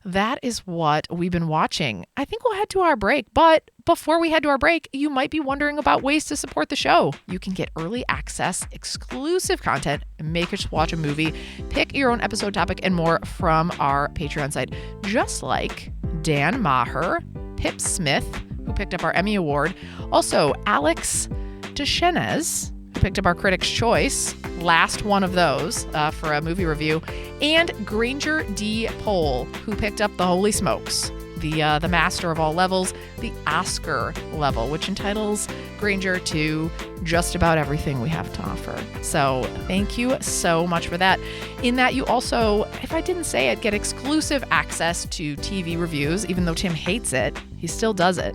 that is what we've been watching. I think we'll head to our break, but before we head to our break, you might be wondering about ways to support the show. You can get early access, exclusive content, make us watch a movie, pick your own episode topic, and more from our Patreon site, just like Dan Maher, Pip Smith, who picked up our Emmy Award, also Alex Deschenes, who picked up our Critics' Choice, last one of those for a movie review, and Granger D. Pohl, who picked up the Holy Smokes, the master of all levels, the Oscar level, which entitles Granger to just about everything we have to offer. So thank you so much for that. In that you also, if I didn't say it, get exclusive access to TV reviews, even though Tim hates it, he still does it.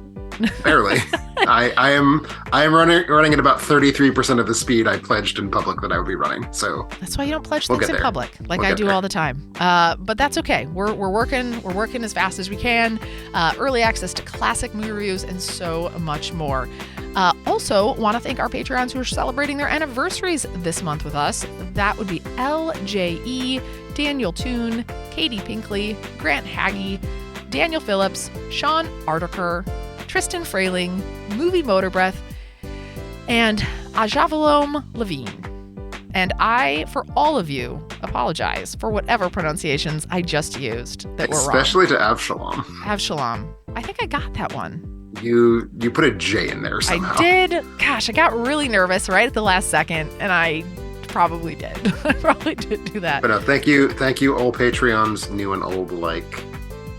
Barely. I am running at about 33% of the speed I pledged in public that I would be running. So that's why you don't pledge things in public like I do all the time. But that's okay. We're working as fast as we can. Early access to classic movie reviews and so much more. Also, want to thank our Patreons who are celebrating their anniversaries this month with us. That would be LJE, Daniel Toon, Katie Pinkley, Grant Haggy, Daniel Phillips, Sean Artiker, Tristan Frayling, Movie Motor Breath, and Ajavalom Levine. And I, for all of you, apologize for whatever pronunciations I just used that were wrong. Especially to Avshalom. Avshalom. I think I got that one. You put a J in there somehow. I did. Gosh, I got really nervous right at the last second, and I probably did. I probably did do that. But thank you, all Patreons, new and old alike.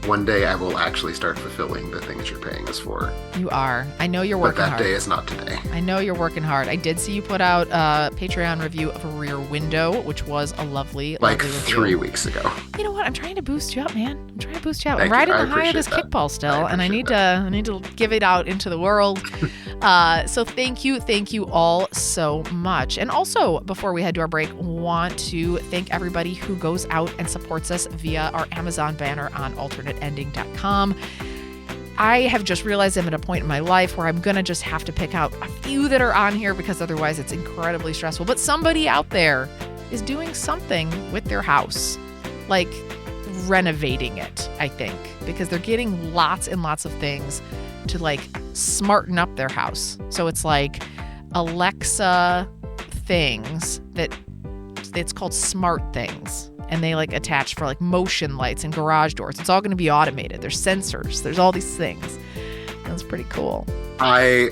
One day I will actually start fulfilling the things you're paying us for. You are. I know you're working hard. But that day is not today. I know you're working hard. I did see you put out a Patreon review of Rear Window, which was a lovely like review. 3 weeks ago. You know what? I'm trying to boost you up, man. I'm trying to boost you up. Thank I'm riding you. the high of this kickball still, and I need to give it out into the world. So thank you all so much. And also, before we head to our break, want to thank everybody who goes out and supports us via our Amazon banner on alternateending.com. I have just realized I'm at a point in my life where I'm going to just have to pick out a few that are on here because otherwise it's incredibly stressful. But somebody out there is doing something with their house, like renovating it, I think, because they're getting lots and lots of things to like smarten up their house. So it's like Alexa things that it's called smart things. And they like attach for like motion lights and garage doors. It's all going to be automated. There's sensors. There's all these things. That's pretty cool. I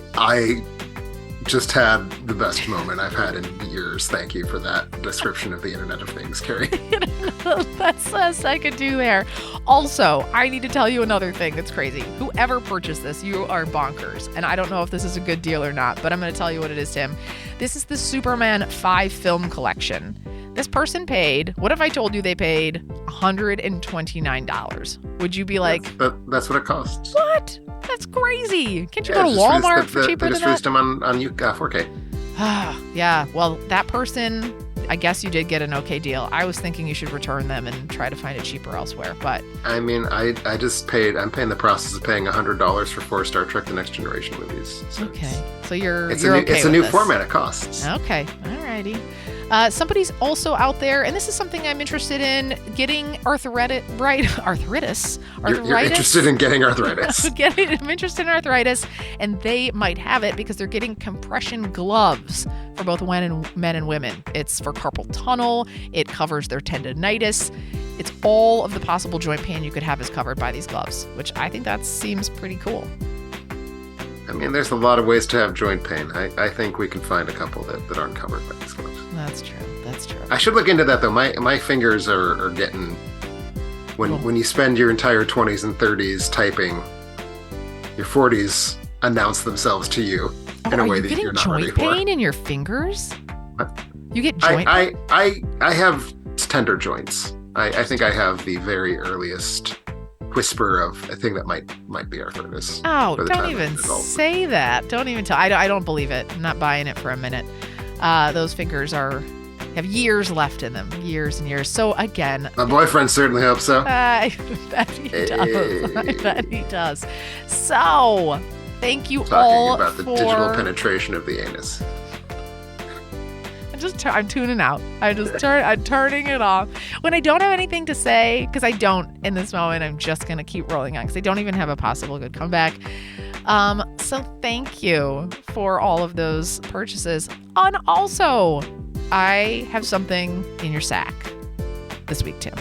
just had the best moment I've had in years. Thank you for that description of the Internet of Things, Carrie. That's the best I could do there. Also, I need to tell you another thing that's crazy. Whoever purchased this, you are bonkers. And I don't know if this is a good deal or not, but I'm going to tell you what it is, Tim. This is the Superman 5 film collection. This person paid, what if I told you they paid $129? Would you be like... That's what it costs. What? That's crazy. Can't you go to Walmart for cheaper than that? They just released them on 4K. Yeah, well, that person, I guess you did get an okay deal. I was thinking you should return them and try to find it cheaper elsewhere, but... I mean, I'm paying the process of paying $100 for 4 Star Trek The Next Generation movies. So okay, so you're it's okay a new this. format it costs. Okay, alrighty. Somebody's also out there, and this is something I'm interested in, getting arthritis. You're interested in getting arthritis. I'm interested in arthritis, and they might have it because they're getting compression gloves for both men and women. It's for carpal tunnel. It covers their tendonitis. It's all of the possible joint pain you could have is covered by these gloves, which I think that seems pretty cool. I mean, there's a lot of ways to have joint pain. I think we can find a couple that aren't covered by these gloves. That's true. I should look into that, though. My fingers are getting... When you spend your entire 20s and 30s typing, your 40s announce themselves to you in a way that you're not ready for. Are you getting joint pain in your fingers? What? You get joint pain? I have tender joints. I think I have the very earliest whisper of a thing that might be arthritis. Oh, don't even say that. Don't even tell. I don't believe it. I'm not buying it for a minute. Those fingers have years left in them. Years and years. So again... My boyfriend certainly hopes so. I bet he does. I bet he does. So, thank you all about the digital penetration of the anus. I'm tuning out. I'm turning it off. When I don't have anything to say, because I don't in this moment, I'm just going to keep rolling on because I don't even have a possible good comeback. So thank you for all of those purchases. And also, I have something in your sack this week, Tim.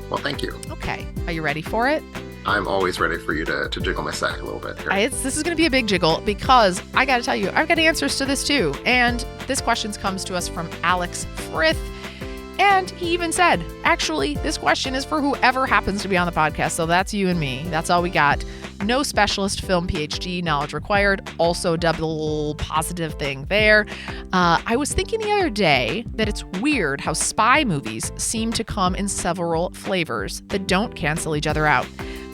Well, thank you. Okay. Are you ready for it? I'm always ready for you to jiggle my sack a little bit here. This is going to be a big jiggle because I got to tell you, I've got answers to this too. And this question comes to us from Alex Frith. And he even said, actually, this question is for whoever happens to be on the podcast. So that's you and me. That's all we got. No specialist film PhD knowledge required. Also double positive thing there. I was thinking the other day that it's weird how spy movies seem to come in several flavors that don't cancel each other out.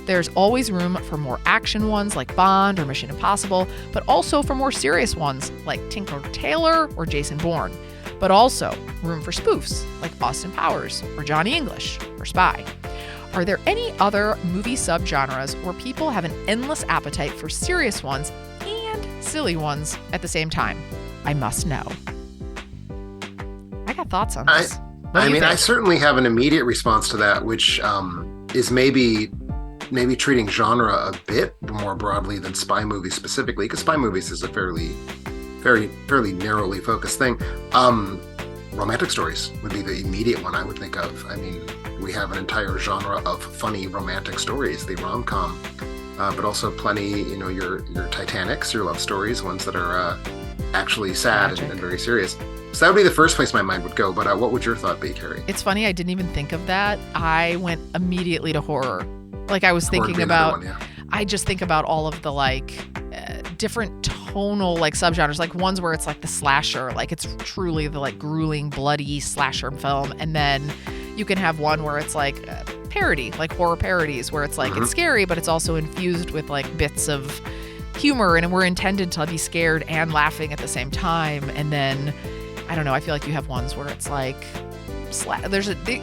There's always room for more action ones like Bond or Mission Impossible, but also for more serious ones like Tinker Tailor or Jason Bourne. But also room for spoofs like Austin Powers or Johnny English or Spy. Are there any other movie subgenres where people have an endless appetite for serious ones and silly ones at the same time? I must know. I got thoughts on this. I certainly have an immediate response to that, which is maybe treating genre a bit more broadly than spy movies specifically, because spy movies is a fairly narrowly focused thing. Romantic stories would be the immediate one I would think of. I mean, we have an entire genre of funny romantic stories, the rom-com, but also plenty, your Titanics, your love stories, ones that are actually sad and very serious. So that would be the first place my mind would go, but what would your thought be, Carrie? It's funny, I didn't even think of that. I went immediately to horror. Like I was thinking about, I just think about all of the different tonal subgenres, like ones where it's like the slasher, like it's truly the grueling, bloody slasher film. And then you can have one where it's like parody, like horror parodies, where it's like it's scary, but it's also infused with bits of humor and we're intended to be scared and laughing at the same time. And then, I don't know, I feel like you have ones where it's like,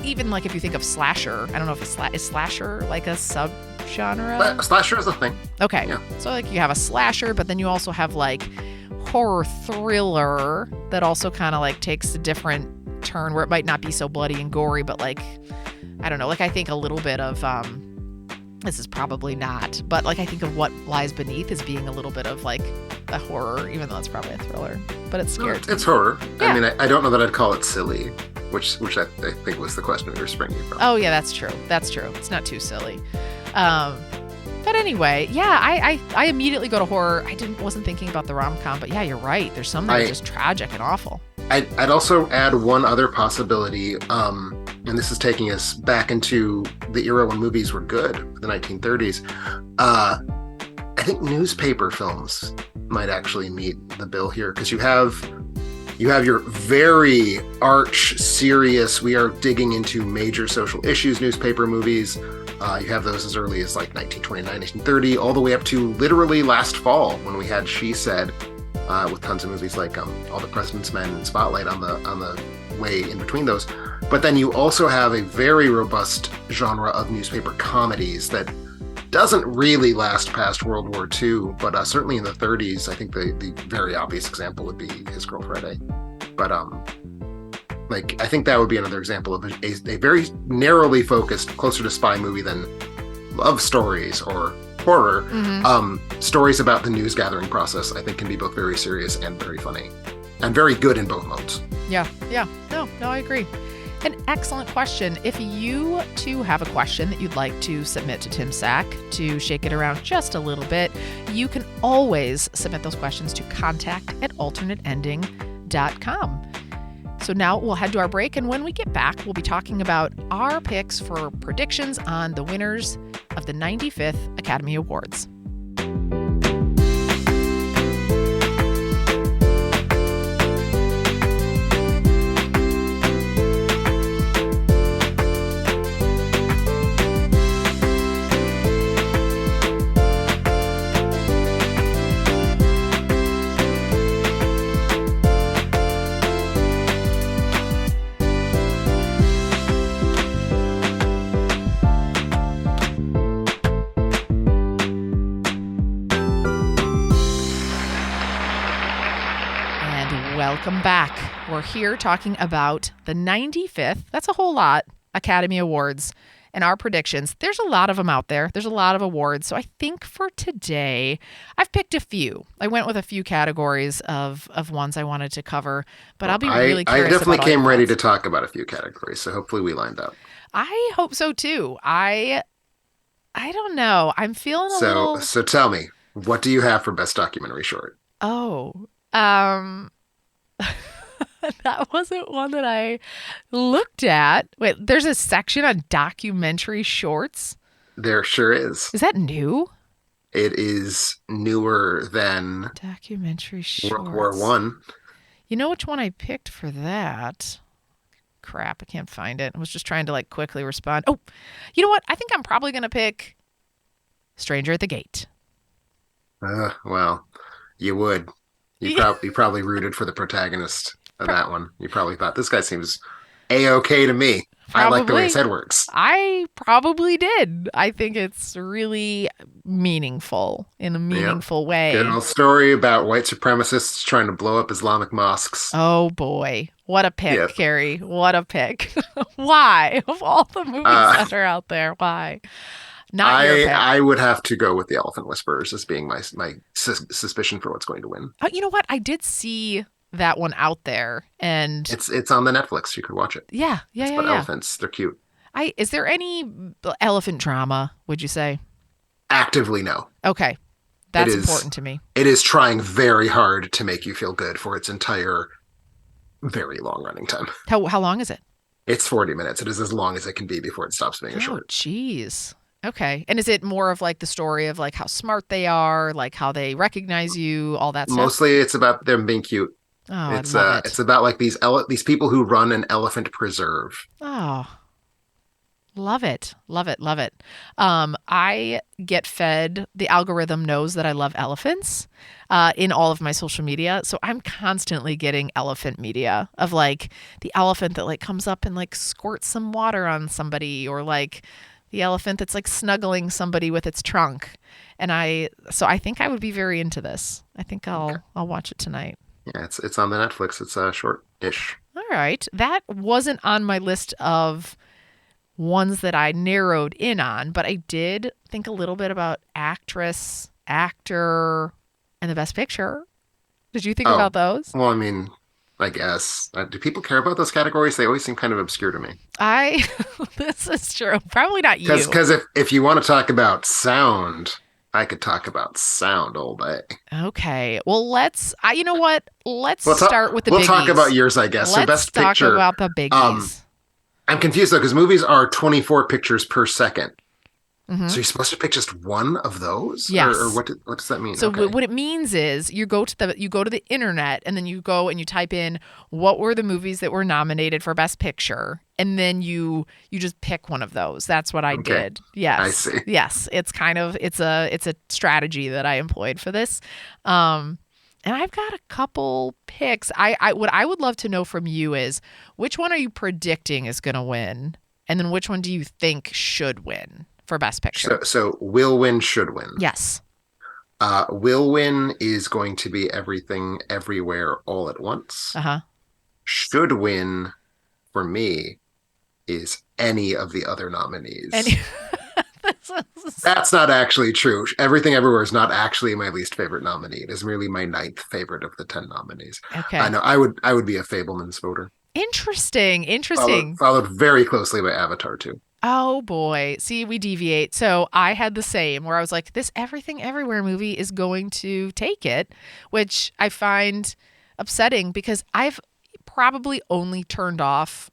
even if you think of slasher, I don't know if is slasher like a subgenre? Slasher is a thing. Okay. Yeah. So you have a slasher, but then you also have horror thriller that also kind of takes a different turn where it might not be so bloody and gory, but I don't know, I think a little bit of this is probably not, but I think of What Lies Beneath as being a little bit of a horror, even though it's probably a thriller, but it's scary. It's horror. Yeah. I mean, I don't know that I'd call it silly, which I think was the question we were springing from. Oh yeah, that's true. It's not too silly. But anyway, yeah, I immediately go to horror. Wasn't thinking about the rom-com, but yeah, you're right. There's some that are just tragic and awful. I'd also add one other possibility, and this is taking us back into the era when movies were good, the 1930s. I think newspaper films might actually meet the bill here, because you have your very arch serious, we are digging into major social issues newspaper movies. You have those as early as 1929, 1930, all the way up to literally last fall when we had She Said, with tons of movies like All the President's Men and Spotlight on the way in between those. But then you also have a very robust genre of newspaper comedies that doesn't really last past World War II, but certainly in the 30s, I think the very obvious example would be His Girl Friday. But I think that would be another example of a very narrowly focused, closer to spy movie than love stories or horror. Stories about the news gathering process, I think, can be both very serious and very funny, and very good in both modes. Yeah. No, I agree. And excellent question. If you too have a question that you'd like to submit to Tim Sack to shake it around just a little bit, you can always submit those questions to contact@alternateening.com. So now we'll head to our break, and when we get back, we'll be talking about our picks for predictions on the winners of the 95th Academy Awards. Welcome back. We're here talking about the 95th, that's a whole lot, Academy Awards and our predictions. There's a lot of them out there. There's a lot of awards. So I think for today, I've picked a few. I went with a few categories of ones I wanted to cover, but I'll be really curious. I definitely came ready to talk about a few categories, so hopefully we lined up. I hope so too. I don't know. I'm feeling a little... So tell me, what do you have for Best Documentary Short? That wasn't one that I looked at. Wait, there's a section on documentary shorts? There sure is. Is that new? It is newer than documentary shorts. World War I. You know which one I picked for that? Crap, I can't find it. I was just trying to quickly respond. Oh, you know what? I think I'm probably going to pick Stranger at the Gate. Well, you would. You probably rooted for the protagonist of that one. You probably thought, this guy seems A-okay to me. Probably. I like the way his head works. I probably did. I think it's really meaningful in a meaningful way. Good old story about white supremacists trying to blow up Islamic mosques. Oh, boy. What a pick, Carrie. What a pick. Why? Of all the movies that are out there, why? Not your pick. I would have to go with The Elephant Whisperers as being my suspicion for what's going to win. Oh, you know what? I did see that one out there, and it's on the Netflix. You could watch it. Yeah. Elephants, they're cute. Is there any elephant drama, would you say? Actively, no. Okay. That's important to me. It is trying very hard to make you feel good for its entire very long running time. How long is it? It's 40 minutes. It is as long as it can be before it stops being a short. Oh, jeez. Okay. And is it more of the story of how smart they are, how they recognize you, all that stuff? Mostly it's about them being cute. Oh, I love it. It's about these people who run an elephant preserve. Oh, love it. Love it. Love it. I get fed, the algorithm knows that I love elephants in all of my social media. So I'm constantly getting elephant media of the elephant that comes up and squirts some water on somebody, or the elephant that's snuggling somebody with its trunk. And I think I would be very into this. I think I'll watch it tonight. Yeah, it's on the Netflix. It's short-ish. All right. That wasn't on my list of ones that I narrowed in on, but I did think a little bit about actress, actor, and the Best Picture. Did you think about those? Well, I mean, I guess. Do people care about those categories? They always seem kind of obscure to me. This is true. Probably not you. Because if you want to talk about sound, I could talk about sound all day. Okay. Well, you know what? Let's start with the biggies. We'll talk about yours, I guess. Let's Best Picture. Talk about the biggies. I'm confused, though, because movies are 24 pictures per second. Mm-hmm. So you're supposed to pick just one of those? Yes. Or what does that mean? So what it means is you go to the internet, and then you go and you type in what were the movies that were nominated for Best Picture, and then you just pick one of those. That's what I did. Yes. I see. Yes. It's a strategy that I employed for this. And I've got a couple picks. What I would love to know from you is, which one are you predicting is going to win? And then which one do you think should win for Best Picture? So will win, should win. Yes. Will win is going to be Everything, Everywhere, All at Once. Uh-huh. Should win, for me, is any of the other nominees. That's not actually true. Everything Everywhere is not actually my least favorite nominee. It is merely my 9th favorite of the 10 nominees. Okay. I know I would be a Fabelman's voter. Interesting. Followed very closely by Avatar 2. Oh boy. See, we deviate. So I had the same where I was like, this Everything Everywhere movie is going to take it, which I find upsetting because I've probably only turned off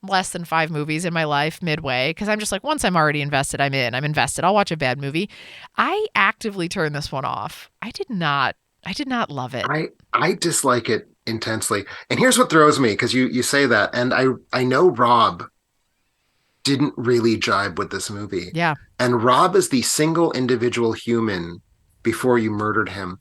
less than 5 movies in my life midway because I'm just like, once I'm already invested, I'm in. I'm invested. I'll watch a bad movie. I actively turned this one off. I did not love it. I dislike it intensely. And here's what throws me, because you say that, and I know Rob didn't really jibe with this movie. Yeah. And Rob is the single individual human before you murdered him,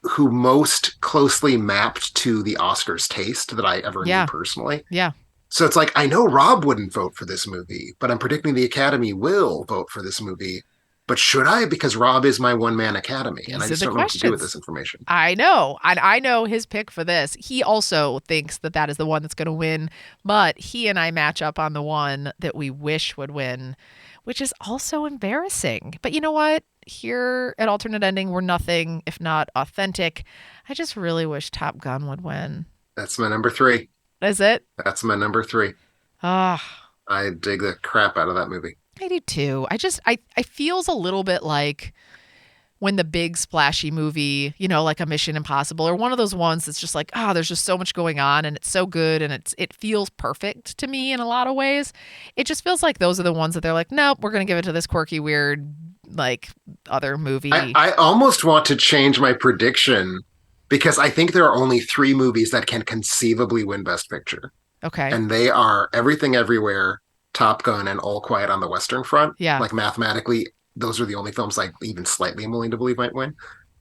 who most closely mapped to the Oscars taste that I ever knew personally. Yeah. So it's like, I know Rob wouldn't vote for this movie, but I'm predicting the Academy will vote for this movie. But should I? Because Rob is my one-man Academy, and I just don't know what to do with this information. I know. And I know his pick for this. He also thinks that is the one that's going to win, but he and I match up on the one that we wish would win, which is also embarrassing. But you know what? Here at Alternate Ending, we're nothing if not authentic. I just really wish Top Gun would win. That's my number 3. Is it? That's my number 3. I dig the crap out of that movie. I do too. I feels a little bit like when the big splashy movie, like a Mission Impossible or one of those ones that's just like, there's just so much going on and it's so good and it feels perfect to me in a lot of ways. It just feels like those are the ones that they're like, nope, we're going to give it to this quirky, weird, like other movie. I almost want to change my prediction because I think there are only 3 movies that can conceivably win Best Picture. Okay. And they are Everything Everywhere, Top Gun, and All Quiet on the Western Front. Yeah. Like mathematically, those are the only films I even slightly am willing to believe might win.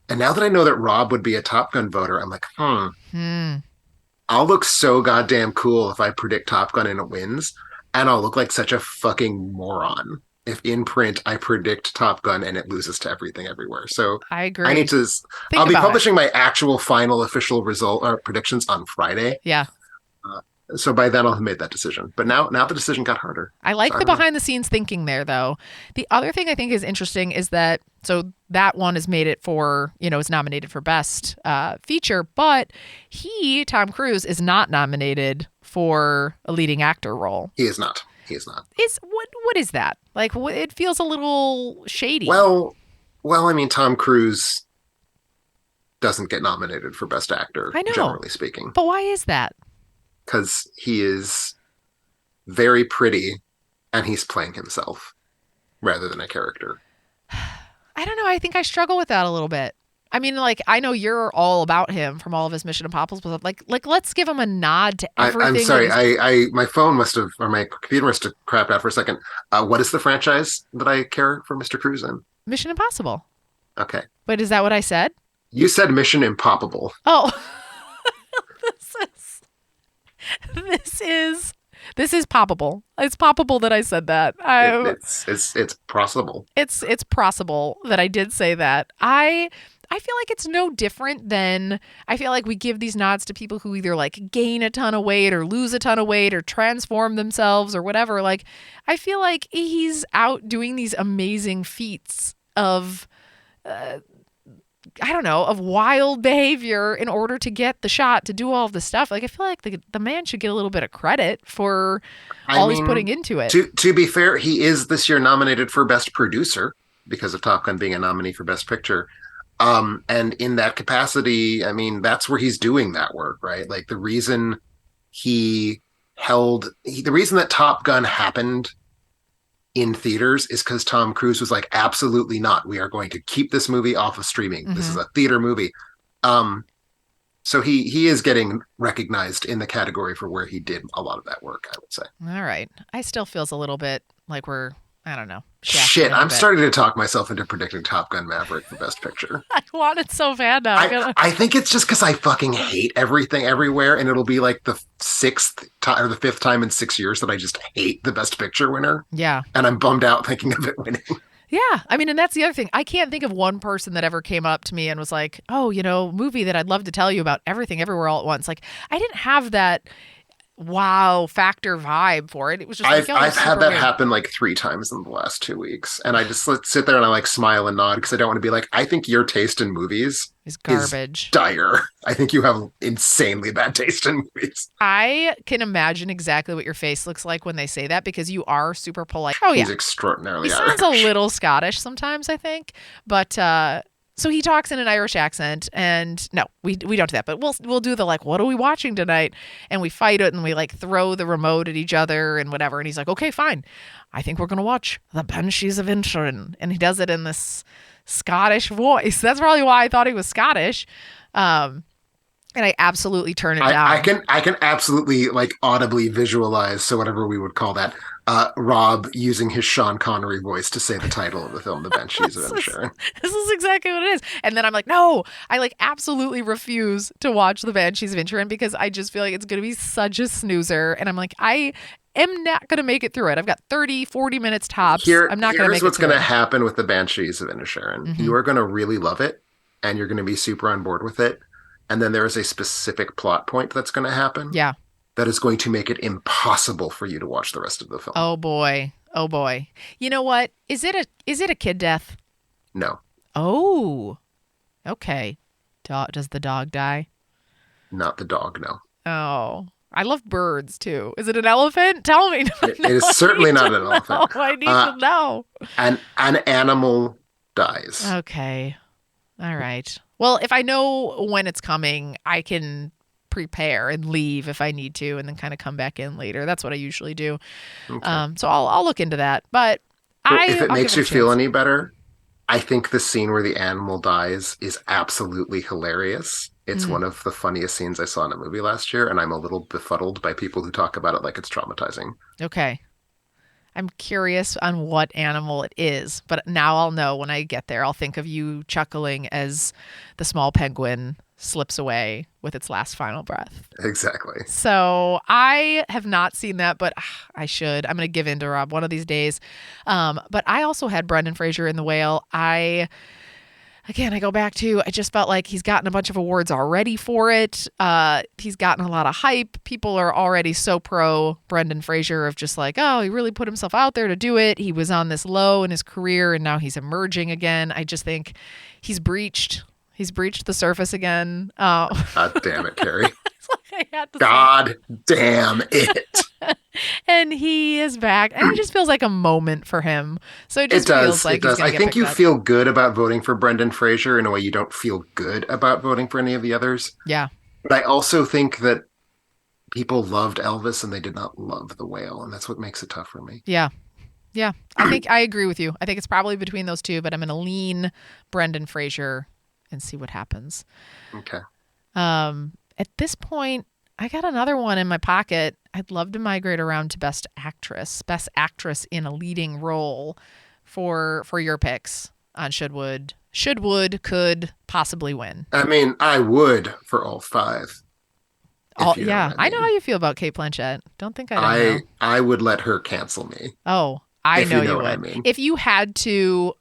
And now that I know that Rob would be a Top Gun voter, I'm like, I'll look so goddamn cool if I predict Top Gun and it wins. And I'll look like such a fucking moron if in print I predict Top Gun and it loses to Everything Everywhere. So I agree. I need to. I'll be publishing my actual final official result or predictions on Friday. Yeah. So by then I'll have made that decision. But now the decision got harder. I like the behind the scenes thinking there, though. The other thing I think is interesting is that that one has made it for, is nominated for Best Feature, but Tom Cruise, is not nominated for a leading actor role. He is not. What is that? Like, it feels a little shady. Well, I mean, Tom Cruise doesn't get nominated for Best Actor, I know, generally speaking. But why is that? Because he is very pretty and he's playing himself rather than a character. I don't know. I think I struggle with that a little bit. I mean, like, I know you're all about him from all of his Mission Impossibles, but like let's give him a nod to everything. I'm sorry. My phone must have, or my computer must have crapped out for a second. What is the franchise that I care for Mr. Cruise in? Mission Impossible. Okay. But is that what I said? You said Mission Impossible. Oh. This is poppable. It's poppable that I said that. It's possible. It's possible that I did say that. I feel like it's no different than, I feel like we give these nods to people who either like gain a ton of weight or lose a ton of weight or transform themselves or whatever. Like, I feel like he's out doing these amazing feats of, I don't know, of wild behavior in order to get the shot to do all of this stuff. Like, I feel like the man should get a little bit of credit for he's putting into it. To be fair, he is this year nominated for Best Producer because of Top Gun being a nominee for Best Picture. And in that capacity, I mean, that's where he's doing that work, right? Like the reason the reason that Top Gun happened in theaters is because Tom Cruise was like, absolutely not. We are going to keep this movie off of streaming. Mm-hmm. This is a theater movie. So he is getting recognized in the category for where he did a lot of that work, I would say. All right. I still feels a little bit like I don't know. Shit, I'm starting to talk myself into predicting Top Gun Maverick for Best Picture. I want it so bad now. I think it's just because I fucking hate Everything Everywhere, and it'll be like the 6th or the 5th time in 6 years that I just hate the Best Picture winner. Yeah. And I'm bummed out thinking of it winning. Yeah. I mean, and that's the other thing. I can't think of one person that ever came up to me and was like, oh, movie that I'd love to tell you about, Everything Everywhere All at Once. Like, I didn't have that wow factor vibe for it. It was just I've like, yo, I've had super that weird. happen like 3 times in the last 2 weeks, and I just sit there and I like smile and nod because I don't want to be like, I think your taste in movies It's is garbage. dire. I think you have insanely bad taste in movies. I can imagine exactly what your face looks like when they say that because you are super polite. Oh yeah, He's extraordinarily he sounds Irish. a little Scottish sometimes, I think, but so he talks in an Irish accent, and no, we don't do that. But we'll do the like, what are we watching tonight? And we fight it, and we like throw the remote at each other and whatever. And he's like, okay, fine, I think we're gonna watch The Banshees of Inisherin, and he does it in this Scottish voice. That's probably why I thought he was Scottish. And I absolutely turn it down. I can absolutely like audibly visualize, so whatever we would call that, Rob using his Sean Connery voice to say the title of the film, The Banshees of Inisherin. This is exactly what it is. And then I'm like, no, I like absolutely refuse to watch The Banshees of Inisherin because I just feel like it's going to be such a snoozer. And I'm like, I am not going to make it through it. I've got 30, 40 minutes tops. I'm not going to make it Here's what's through going to it. happen with The Banshees of Inisherin. Mhm. You are going to really love it, and you're going to be super on board with it. And then there is a specific plot point that's going to happen. Yeah. That is going to make it impossible for you to watch the rest of the film. Oh boy. Oh boy. You know what? Is it a kid death? No, Oh. Okay. Does the dog die? not the dog, no. Oh. I love birds too. Is it an elephant? Tell me. It is certainly not an elephant. I need to know. An animal dies. Okay. All right. Well, if I know when it's coming, I can prepare and leave if I need to and then kind of come back in later. That's what I usually do. Okay. So I'll look into that. But Well, if it I'll makes give you it a feel chance. any better, I think the scene where the animal dies is absolutely hilarious. It's one of the funniest scenes I saw in a movie last year, and I'm a little befuddled by people who talk about it like it's traumatizing. Okay. I'm curious on what animal it is, but now I'll know when I get there. I'll think of you chuckling as the small penguin slips away with its last final breath. Exactly. So I have not seen that, but I should. I'm going to give in to Rob one of these days. But I also had Brendan Fraser in The Whale. I go back to, I just felt like he's gotten a bunch of awards already for it. He's gotten a lot of hype. People are already so pro Brendan Fraser of just like, oh, he really put himself out there to do it. He was on this low in his career and now he's emerging again. I just think he's breached the surface again. God damn it, Carrie. I had to say. God damn it. And he is back, and it just feels like a moment for him. So it just feels like It does. he's gonna I get think picked you up. feel good about voting for Brendan Fraser in a way you don't feel good about voting for any of the others. Yeah, But I also think that people loved Elvis and they did not love The Whale, and that's what makes it tough for me. yeah. I think I agree with you. I think it's probably between those two, but I'm gonna lean Brendan Fraser and see what happens. Okay. At this point, I got another one in my pocket. I'd love to migrate around to best actress in a leading role for your picks on could possibly win. I mean, I would for all five. if you know Yeah, what I know mean. how you feel about Kate Blanchett. Don't think I don't know. I would let her cancel me. Oh, I if know you know would. what I mean. If you had to,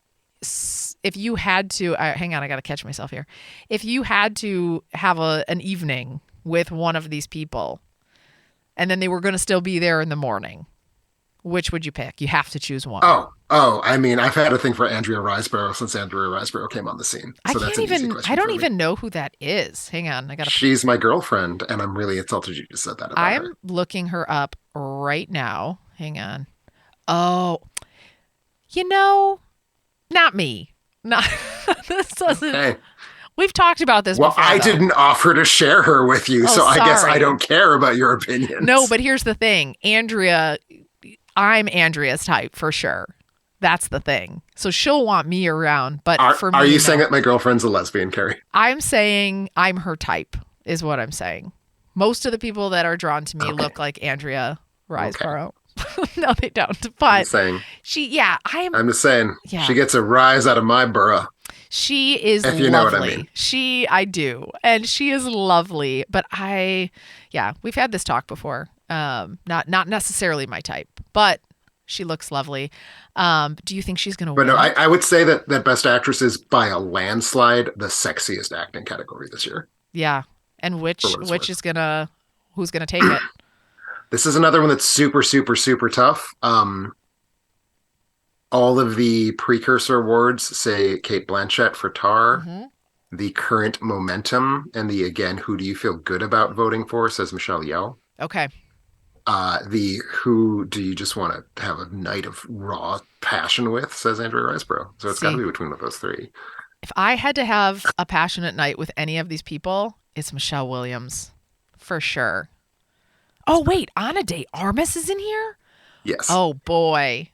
hang on, I got to catch myself here. If you had to have an evening with one of these people, and then they were going to still be there in the morning, which would you pick? You have to choose one. Oh, I mean, I've had a thing for Andrea Riseborough since Andrea Riseborough came on the scene. So that's an easy question I don't for me. even know who that is. Hang on, I got to. She's my girlfriend, and I'm really insulted you just said that about her. I'm looking her up right now. Hang on. Oh, not me. Not this doesn't. Okay. We've talked about this Well, before. I though. didn't offer to share her with you, Oh, so I guess sorry. I don't care about your opinions. No, but here's the thing. I'm Andrea's type for sure. That's the thing. So she'll want me around, but for me, are you no. saying that my girlfriend's a lesbian, Carrie? I'm saying I'm her type, is what I'm saying. Most of the people that are drawn to me Okay. look like Andrea Riseborough. No, they don't. But I'm just saying, Yeah. she gets a rise out of my burrow. She is If lovely. you know what I mean. I do. And she is lovely. But we've had this talk before. Not necessarily my type, but she looks lovely. Do you think she's going to But win? no, I would say that Best Actress is by a landslide the sexiest acting category this year. Yeah. And For what it's worth. who's going to take it? This is another one that's super, super, super tough. All of the precursor awards say Kate Blanchett for Tar. Mm-hmm. The current momentum and the, again, who do you feel good about voting for, says Michelle Yeoh. Okay. The who do you just want to have a night of raw passion with, says Andrea Riseborough. So it's got to be between those three. If I had to have a passionate night with any of these people, it's Michelle Williams. For sure. Oh, wait. Ana de Armas is in here? Yes. Oh, boy.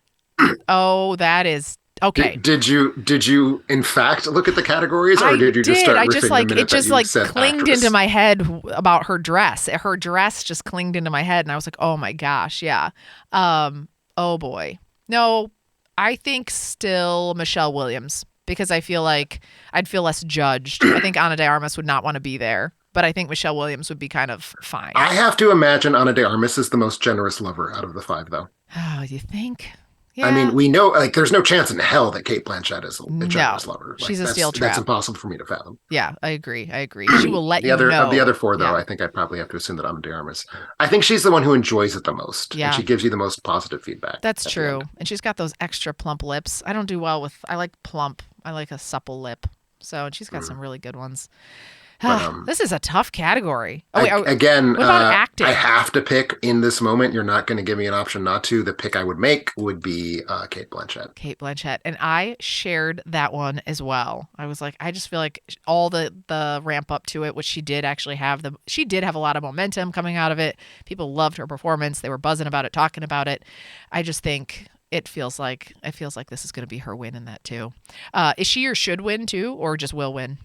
Oh, that is... Okay. Did you in fact look at the categories, or did you just start riffing it just clinged actress? into my head about her dress. Her dress just clinged into my head, and I was like, oh my gosh, yeah. Oh boy. No, I think still Michelle Williams, because I feel like I'd feel less judged. I think Ana de Armas would not want to be there, but I think Michelle Williams would be kind of fine. I have to imagine Ana de Armas is the most generous lover out of the five, though. Oh, you think? Yeah. I mean, we know, like, there's no chance in hell that Kate Blanchett is a generous lover. Like, she's a steel trap. That's impossible for me to fathom. Yeah, I agree. She will let you know. Of the other four, though, I think I'd probably have to assume that Ana de Armas. I think she's the one who enjoys it the most. Yeah. And she gives you the most positive feedback. That's true. And she's got those extra plump lips. I don't do well with, I like plump. I like a supple lip. So, and she's got some really good ones. This is a tough category. What about acting? I have to pick in this moment. You're not going to give me an option not to. The pick I would make would be Kate Blanchett. Kate Blanchett. And I shared that one as well. I was like, I just feel like all the ramp up to it, which she did actually have she did have a lot of momentum coming out of it. People loved her performance. They were buzzing about it, talking about it. I just think it feels like this is going to be her win in that too. Is she or should win too, or just will win?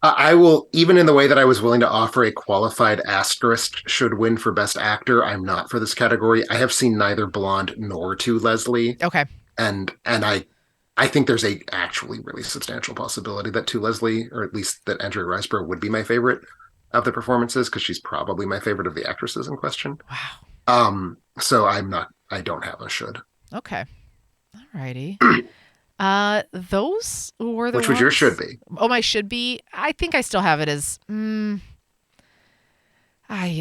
I will, even in the way that I was willing to offer a qualified asterisk should win for Best Actor, I'm not for this category. I have seen neither Blonde nor To Leslie. Okay. And I think there's a actually really substantial possibility that To Leslie, or at least that Andrea Riseborough, would be my favorite of the performances, because she's probably my favorite of the actresses in question. Wow. So I don't have a should. Okay. All righty. Those were the Which would your should be? Oh, my should be? I think I still have it as, you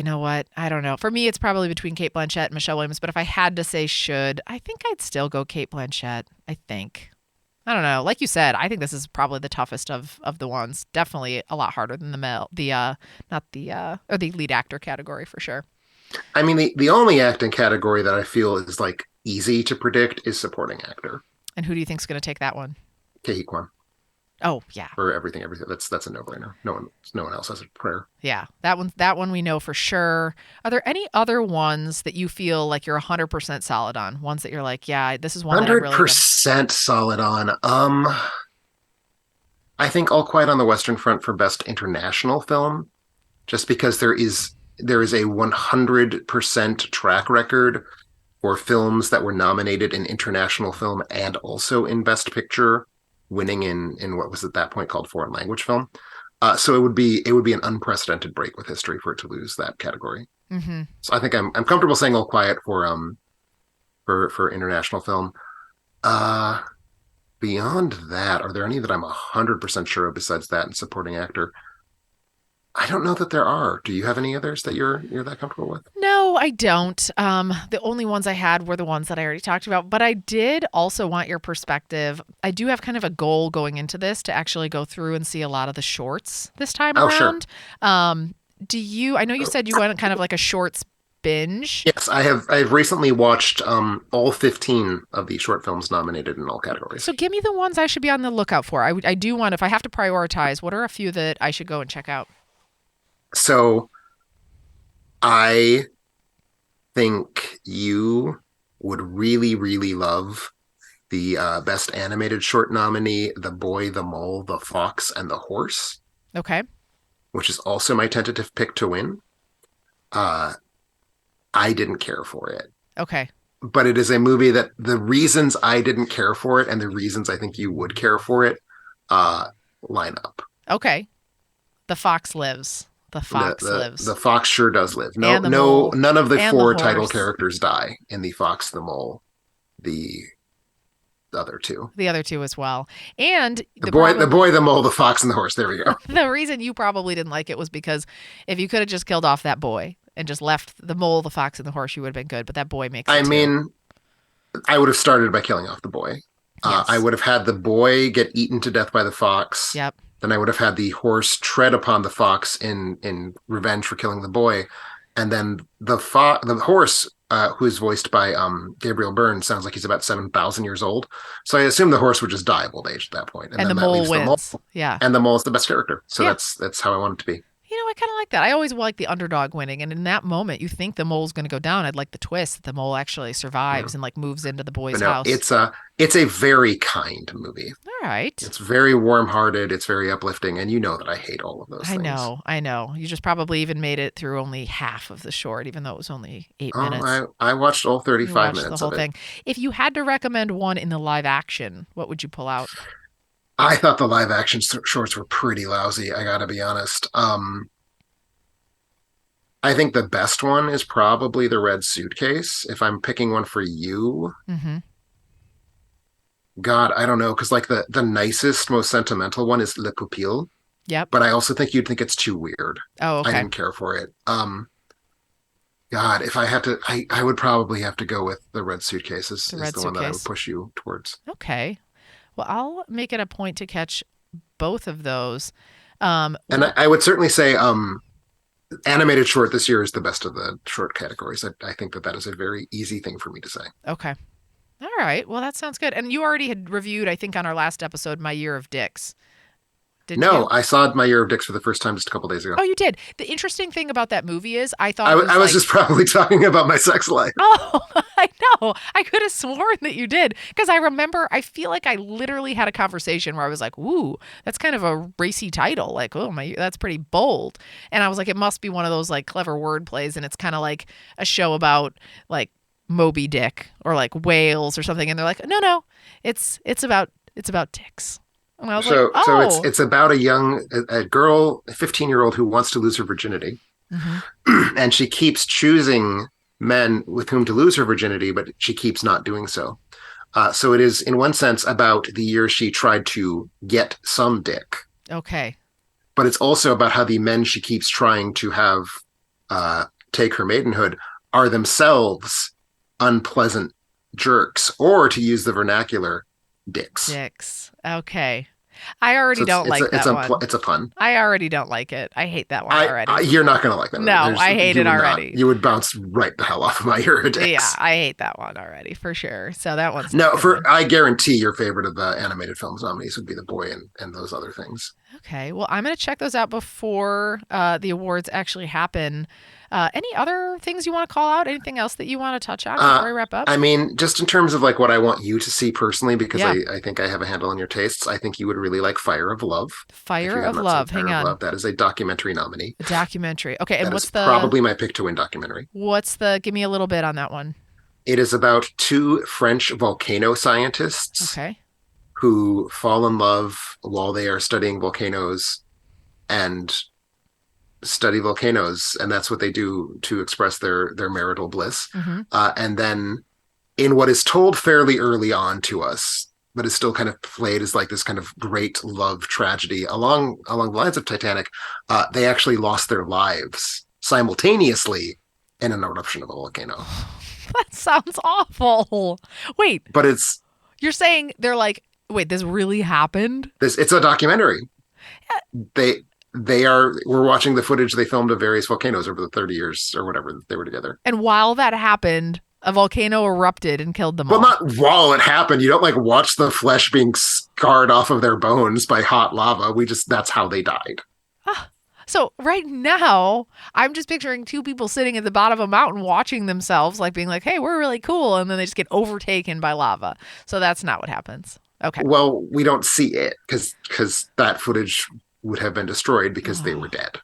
know what? I don't know. For me, it's probably between Kate Blanchett and Michelle Williams, but if I had to say should, I think I'd still go Kate Blanchett, I think. I don't know. Like you said, I think this is probably the toughest of the ones. Definitely a lot harder than the lead actor category for sure. I mean, the only acting category that I feel is like easy to predict is supporting actor. And who do you think's going to take that one? Ke Huy Quan. Oh, yeah. For everything. That's a no-brainer. No one else has a prayer. Yeah, that one we know for sure. Are there any other ones that you feel like you're 100% solid on? Ones that you're like, yeah, this is one that I'm really 100% solid on. I think All Quiet on the Western Front for Best International Film, just because there is a 100% track record for films that were nominated in international film and also in Best Picture, winning in what was at that point called foreign language film. So it would be an unprecedented break with history for it to lose that category. Mm-hmm. So I think I'm comfortable saying All Quiet for international film. Beyond that, are there any that I'm 100% sure of besides that and supporting actor? I don't know that there are. Do you have any others that you're that comfortable with? No, I don't. The only ones I had were the ones that I already talked about, but I did also want your perspective. I do have kind of a goal going into this to actually go through and see a lot of the shorts this time around. Sure. I know you said you went kind of like a shorts binge. Yes, I've recently watched all 15 of the short films nominated in all categories. So give me the ones I should be on the lookout for. I do want, if I have to prioritize, what are a few that I should go and check out? So I think you would really, really love the Best Animated Short nominee, The Boy, the Mole, the Fox, and the Horse. Okay. Which is also my tentative pick to win. I didn't care for it. Okay. But it is a movie that the reasons I didn't care for it and the reasons I think you would care for it line up. Okay. The Fox lives. The Fox lives. The Fox sure does live. None of the four title characters die in The Fox, the Mole, the other two. The other two as well. And the boy, the mole, the fox, and the horse. There we go. The reason you probably didn't like it was because if you could have just killed off that boy and just left the mole, the fox, and the horse, you would have been good. But that boy makes it I too. mean, I would have started by killing off the boy. Yes. I would have had the boy get eaten to death by the fox. Yep. Then I would have had the horse tread upon the fox in revenge for killing the boy. And then the horse, who's voiced by Gabriel Byrne, sounds like he's about 7,000 years old. So I assume the horse would just die of old age at that point. And then the that mole leaves wins. The mole. Yeah. And the mole's the best character. So Yeah. that's how I want it to be. You know, I kind of like that. I always like the underdog winning. And in that moment, you think the mole's going to go down. I'd like the twist that the mole actually survives and like moves into the boy's But no, house. it's a very kind movie. All right. It's very warm-hearted. It's very uplifting. And you know that I hate all of those things. I know. You just probably even made it through only half of the short, even though it was only 8 minutes. I watched all 35 You watched minutes the whole of it. thing. If you had to recommend one in the live action, what would you pull out? I thought the live action shorts were pretty lousy. I got to be honest. I think the best one is probably The Red Suitcase. If I'm picking one for you, God, I don't know, because like the nicest, most sentimental one is Le Pupille. Yep. But I also think you'd think it's too weird. Oh, okay. I didn't care for it. God, if I had to, I would probably have to go with The Red Suitcase. Is the one that I would push you towards. Okay. Well, I'll make it a point to catch both of those. And I would certainly say animated short this year is the best of the short categories. I think that is a very easy thing for me to say. Okay. All right. Well, that sounds good. And you already had reviewed, I think, on our last episode, My Year of Dicks. Didn't you? I saw My Year of Dicks for the first time just a couple days ago. Oh, you did. The interesting thing about that movie is I thought I was just probably talking about my sex life. Oh, I know. I could have sworn that you did because I feel like I literally had a conversation where I was like, ooh, that's kind of a racy title. Like, oh, that's pretty bold. And I was like, it must be one of those like clever word plays. And it's kind of like a show about like Moby Dick or like whales or something. And they're like, no, it's about dicks. And I was so it's about a girl, a 15-year-old who wants to lose her virginity. And she keeps choosing men with whom to lose her virginity, but she keeps not doing so. So it is, in one sense, about the year she tried to get some dick. Okay. But it's also about how the men she keeps trying to have take her maidenhood are themselves unpleasant jerks, or to use the vernacular, dicks. Okay. I already don't like that one. It's a pun. I already don't like it. I hate that one already. You're not going to like that. No, I hate it already. You would bounce right the hell off of My Year of Dicks. Yeah, I hate that one already for sure. So that one's I guarantee your favorite of the animated films nominees would be The Boy and those other things. Okay. Well, I'm going to check those out before the awards actually happen. Any other things you want to call out? Anything else that you want to touch on before we wrap up? I mean, just in terms of like what I want you to see personally, because I think I have a handle on your tastes. I think you would really like Fire of Love. Fire of Love. Hang on. That is a documentary nominee. A documentary. Okay. And what's probably my pick to win documentary. Give me a little bit on that one. It is about two French volcano scientists. Okay. Who fall in love while they are studying volcanoes and study volcanoes, and that's what they do to express their marital bliss. And then in what is told fairly early on to us, but is still kind of played as like this kind of great love tragedy along the lines of Titanic, they actually lost their lives simultaneously in an eruption of a volcano. That sounds awful. Wait. But you're saying they're like, wait, this really happened? It's a documentary. We're watching the footage they filmed of various volcanoes over the 30 years or whatever that they were together. And while that happened, a volcano erupted and killed them all. Well, not while it happened. You don't like watch the flesh being scarred off of their bones by hot lava. That's how they died. So right now, I'm just picturing two people sitting at the bottom of a mountain watching themselves, like being like, hey, we're really cool. And then they just get overtaken by lava. So that's not what happens. Okay. Well, we don't see it because that footage would have been destroyed because they were dead.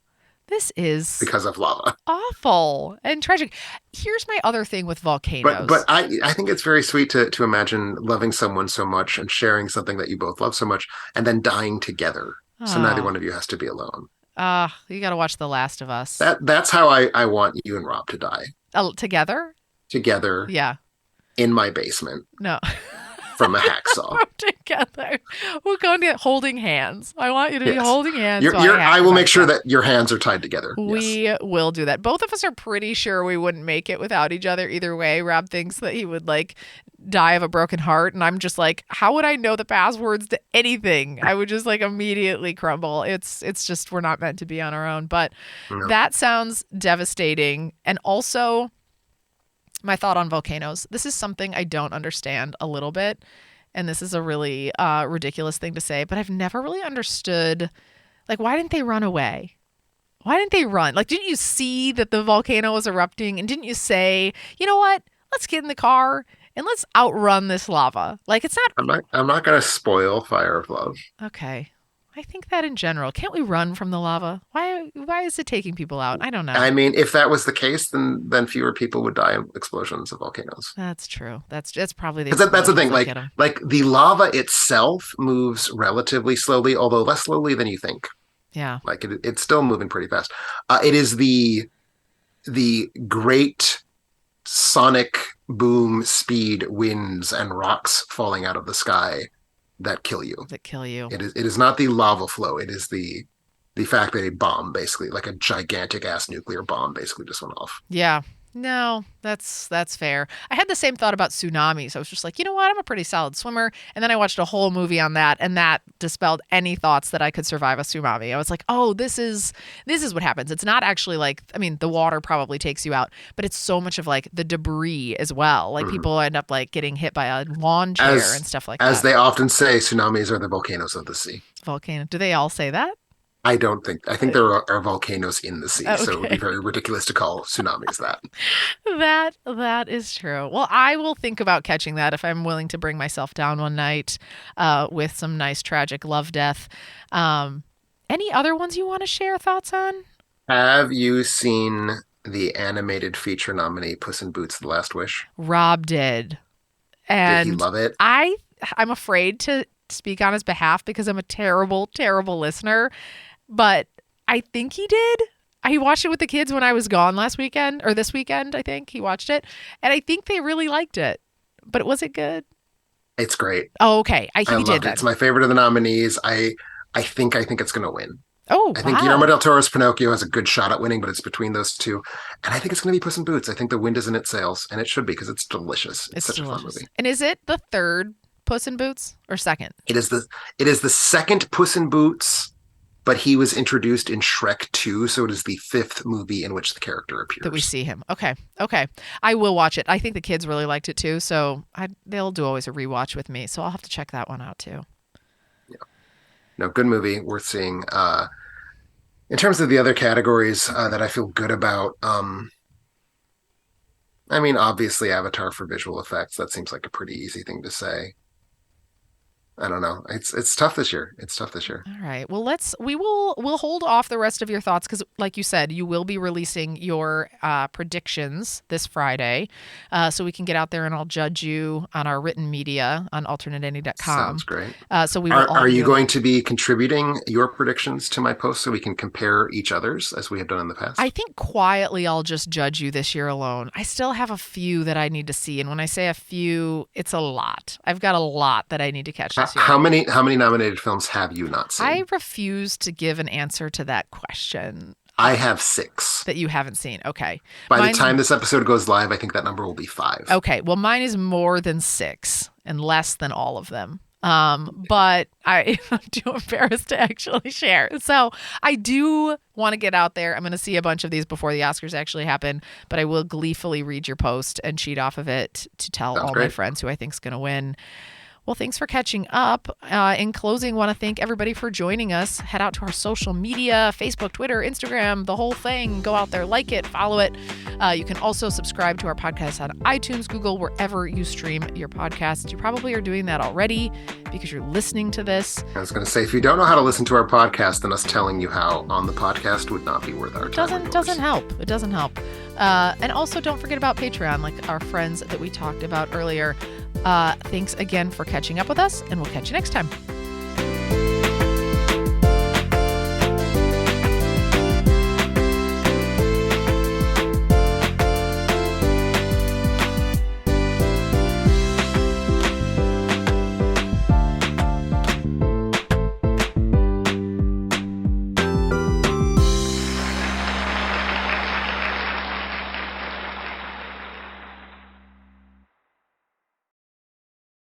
This is because of lava. Awful and tragic. Here's my other thing with volcanoes. But I think it's very sweet to imagine loving someone so much and sharing something that you both love so much and then dying together. So neither one of you has to be alone. You got to watch The Last of Us. That's how I want you and Rob to die. Together? Together. Yeah. In my basement. No. from a hacksaw. Together. We're going to holding hands. I want you to be holding hands. I will make sure that your hands are tied together. We will do that. Both of us are pretty sure we wouldn't make it without each other either way. Rob thinks that he would like die of a broken heart. And I'm just like, how would I know the passwords to anything? I would just like immediately crumble. It's just, we're not meant to be on our own. But that sounds devastating. And also, my thought on volcanoes. This is something I don't understand a little bit. And this is a really ridiculous thing to say, but I've never really understood, like, why didn't they run away? Why didn't they run? Like, didn't you see that the volcano was erupting? And didn't you say, you know what? Let's get in the car and let's outrun this lava. Like, it's not... I'm not going to spoil Fire of Love. Okay. I think that in general, can't we run from the lava? Why is it taking people out? I don't know. I mean, if that was the case, then fewer people would die in explosions of volcanoes. That's true. That's probably the that's the thing. Like the lava itself moves relatively slowly, although less slowly than you think. Yeah. Like it's still moving pretty fast. It is the great sonic boom speed winds and rocks falling out of the sky that kill you. It is not the lava flow. It is the fact that a bomb, basically, like a gigantic ass nuclear bomb, basically just went off. Yeah. No, that's fair. I had the same thought about tsunamis. I was just like, you know what? I'm a pretty solid swimmer. And then I watched a whole movie on that, and that dispelled any thoughts that I could survive a tsunami. I was like, oh, this is what happens. It's not actually like, I mean, the water probably takes you out, but it's so much of like the debris as well. Like people end up like getting hit by a lawn chair and stuff like that. As they often say, tsunamis are the volcanoes of the sea. Volcano. Do they all say that? I think there are volcanoes in the sea, so it would be very ridiculous to call tsunamis that. That is true. Well, I will think about catching that if I'm willing to bring myself down one night with some nice tragic love death. Any other ones you want to share thoughts on? Have you seen the animated feature nominee Puss in Boots: The Last Wish? Rob did. And did he love it? I'm afraid to speak on his behalf because I'm a terrible, terrible listener. But I think he did. He watched it with the kids when I was gone last weekend, or this weekend, I think. He watched it. And I think they really liked it. But was it good? It's great. Oh, okay. He did that. It's my favorite of the nominees. I think it's going to win. Oh, I think Guillermo del Toro's Pinocchio has a good shot at winning, but it's between those two. And I think it's going to be Puss in Boots. I think the wind is in its sails, and it should be because it's delicious. It's such delicious. A fun movie. And is it the third Puss in Boots or second? It is the second Puss in Boots, but he was introduced in Shrek 2, so it is the fifth movie in which the character appears. That we see him. Okay. I will watch it. I think the kids really liked it too, so they'll do always a rewatch with me, so I'll have to check that one out too. Yeah. No, good movie, worth seeing. In terms of the other categories that I feel good about, I mean, obviously Avatar for visual effects. That seems like a pretty easy thing to say. I don't know. It's tough this year. All right. Well, we'll hold off the rest of your thoughts because, like you said, you will be releasing your predictions this Friday, so we can get out there and I'll judge you on our written media on alternateending.com. Sounds great. So we will. Are you going to be contributing your predictions to my post so we can compare each other's as we have done in the past? I think quietly I'll just judge you this year alone. I still have a few that I need to see, and when I say a few, it's a lot. I've got a lot that I need to catch. How many nominated films have you not seen? I refuse to give an answer to that question. I have 6. That you haven't seen. Okay. By the time this episode goes live, I think that number will be 5. Okay. Well, mine is more than 6 and less than all of them. But I'm too embarrassed to actually share. So I do want to get out there. I'm going to see a bunch of these before the Oscars actually happen, but I will gleefully read your post and cheat off of it to tell all my friends who I think is going to win. Well, thanks for catching up. In closing, want to thank everybody for joining us. Head out to our social media, Facebook, Twitter, Instagram, the whole thing. Go out there, like it, follow it. You can also subscribe to our podcast on iTunes, Google, wherever you stream your podcasts. You probably are doing that already because you're listening to this. I was going to say, if you don't know how to listen to our podcast, then us telling you how on the podcast would not be worth our time. It doesn't help. It doesn't help. And also don't forget about Patreon, like our friends that we talked about earlier. Thanks again for catching up with us, and we'll catch you next time.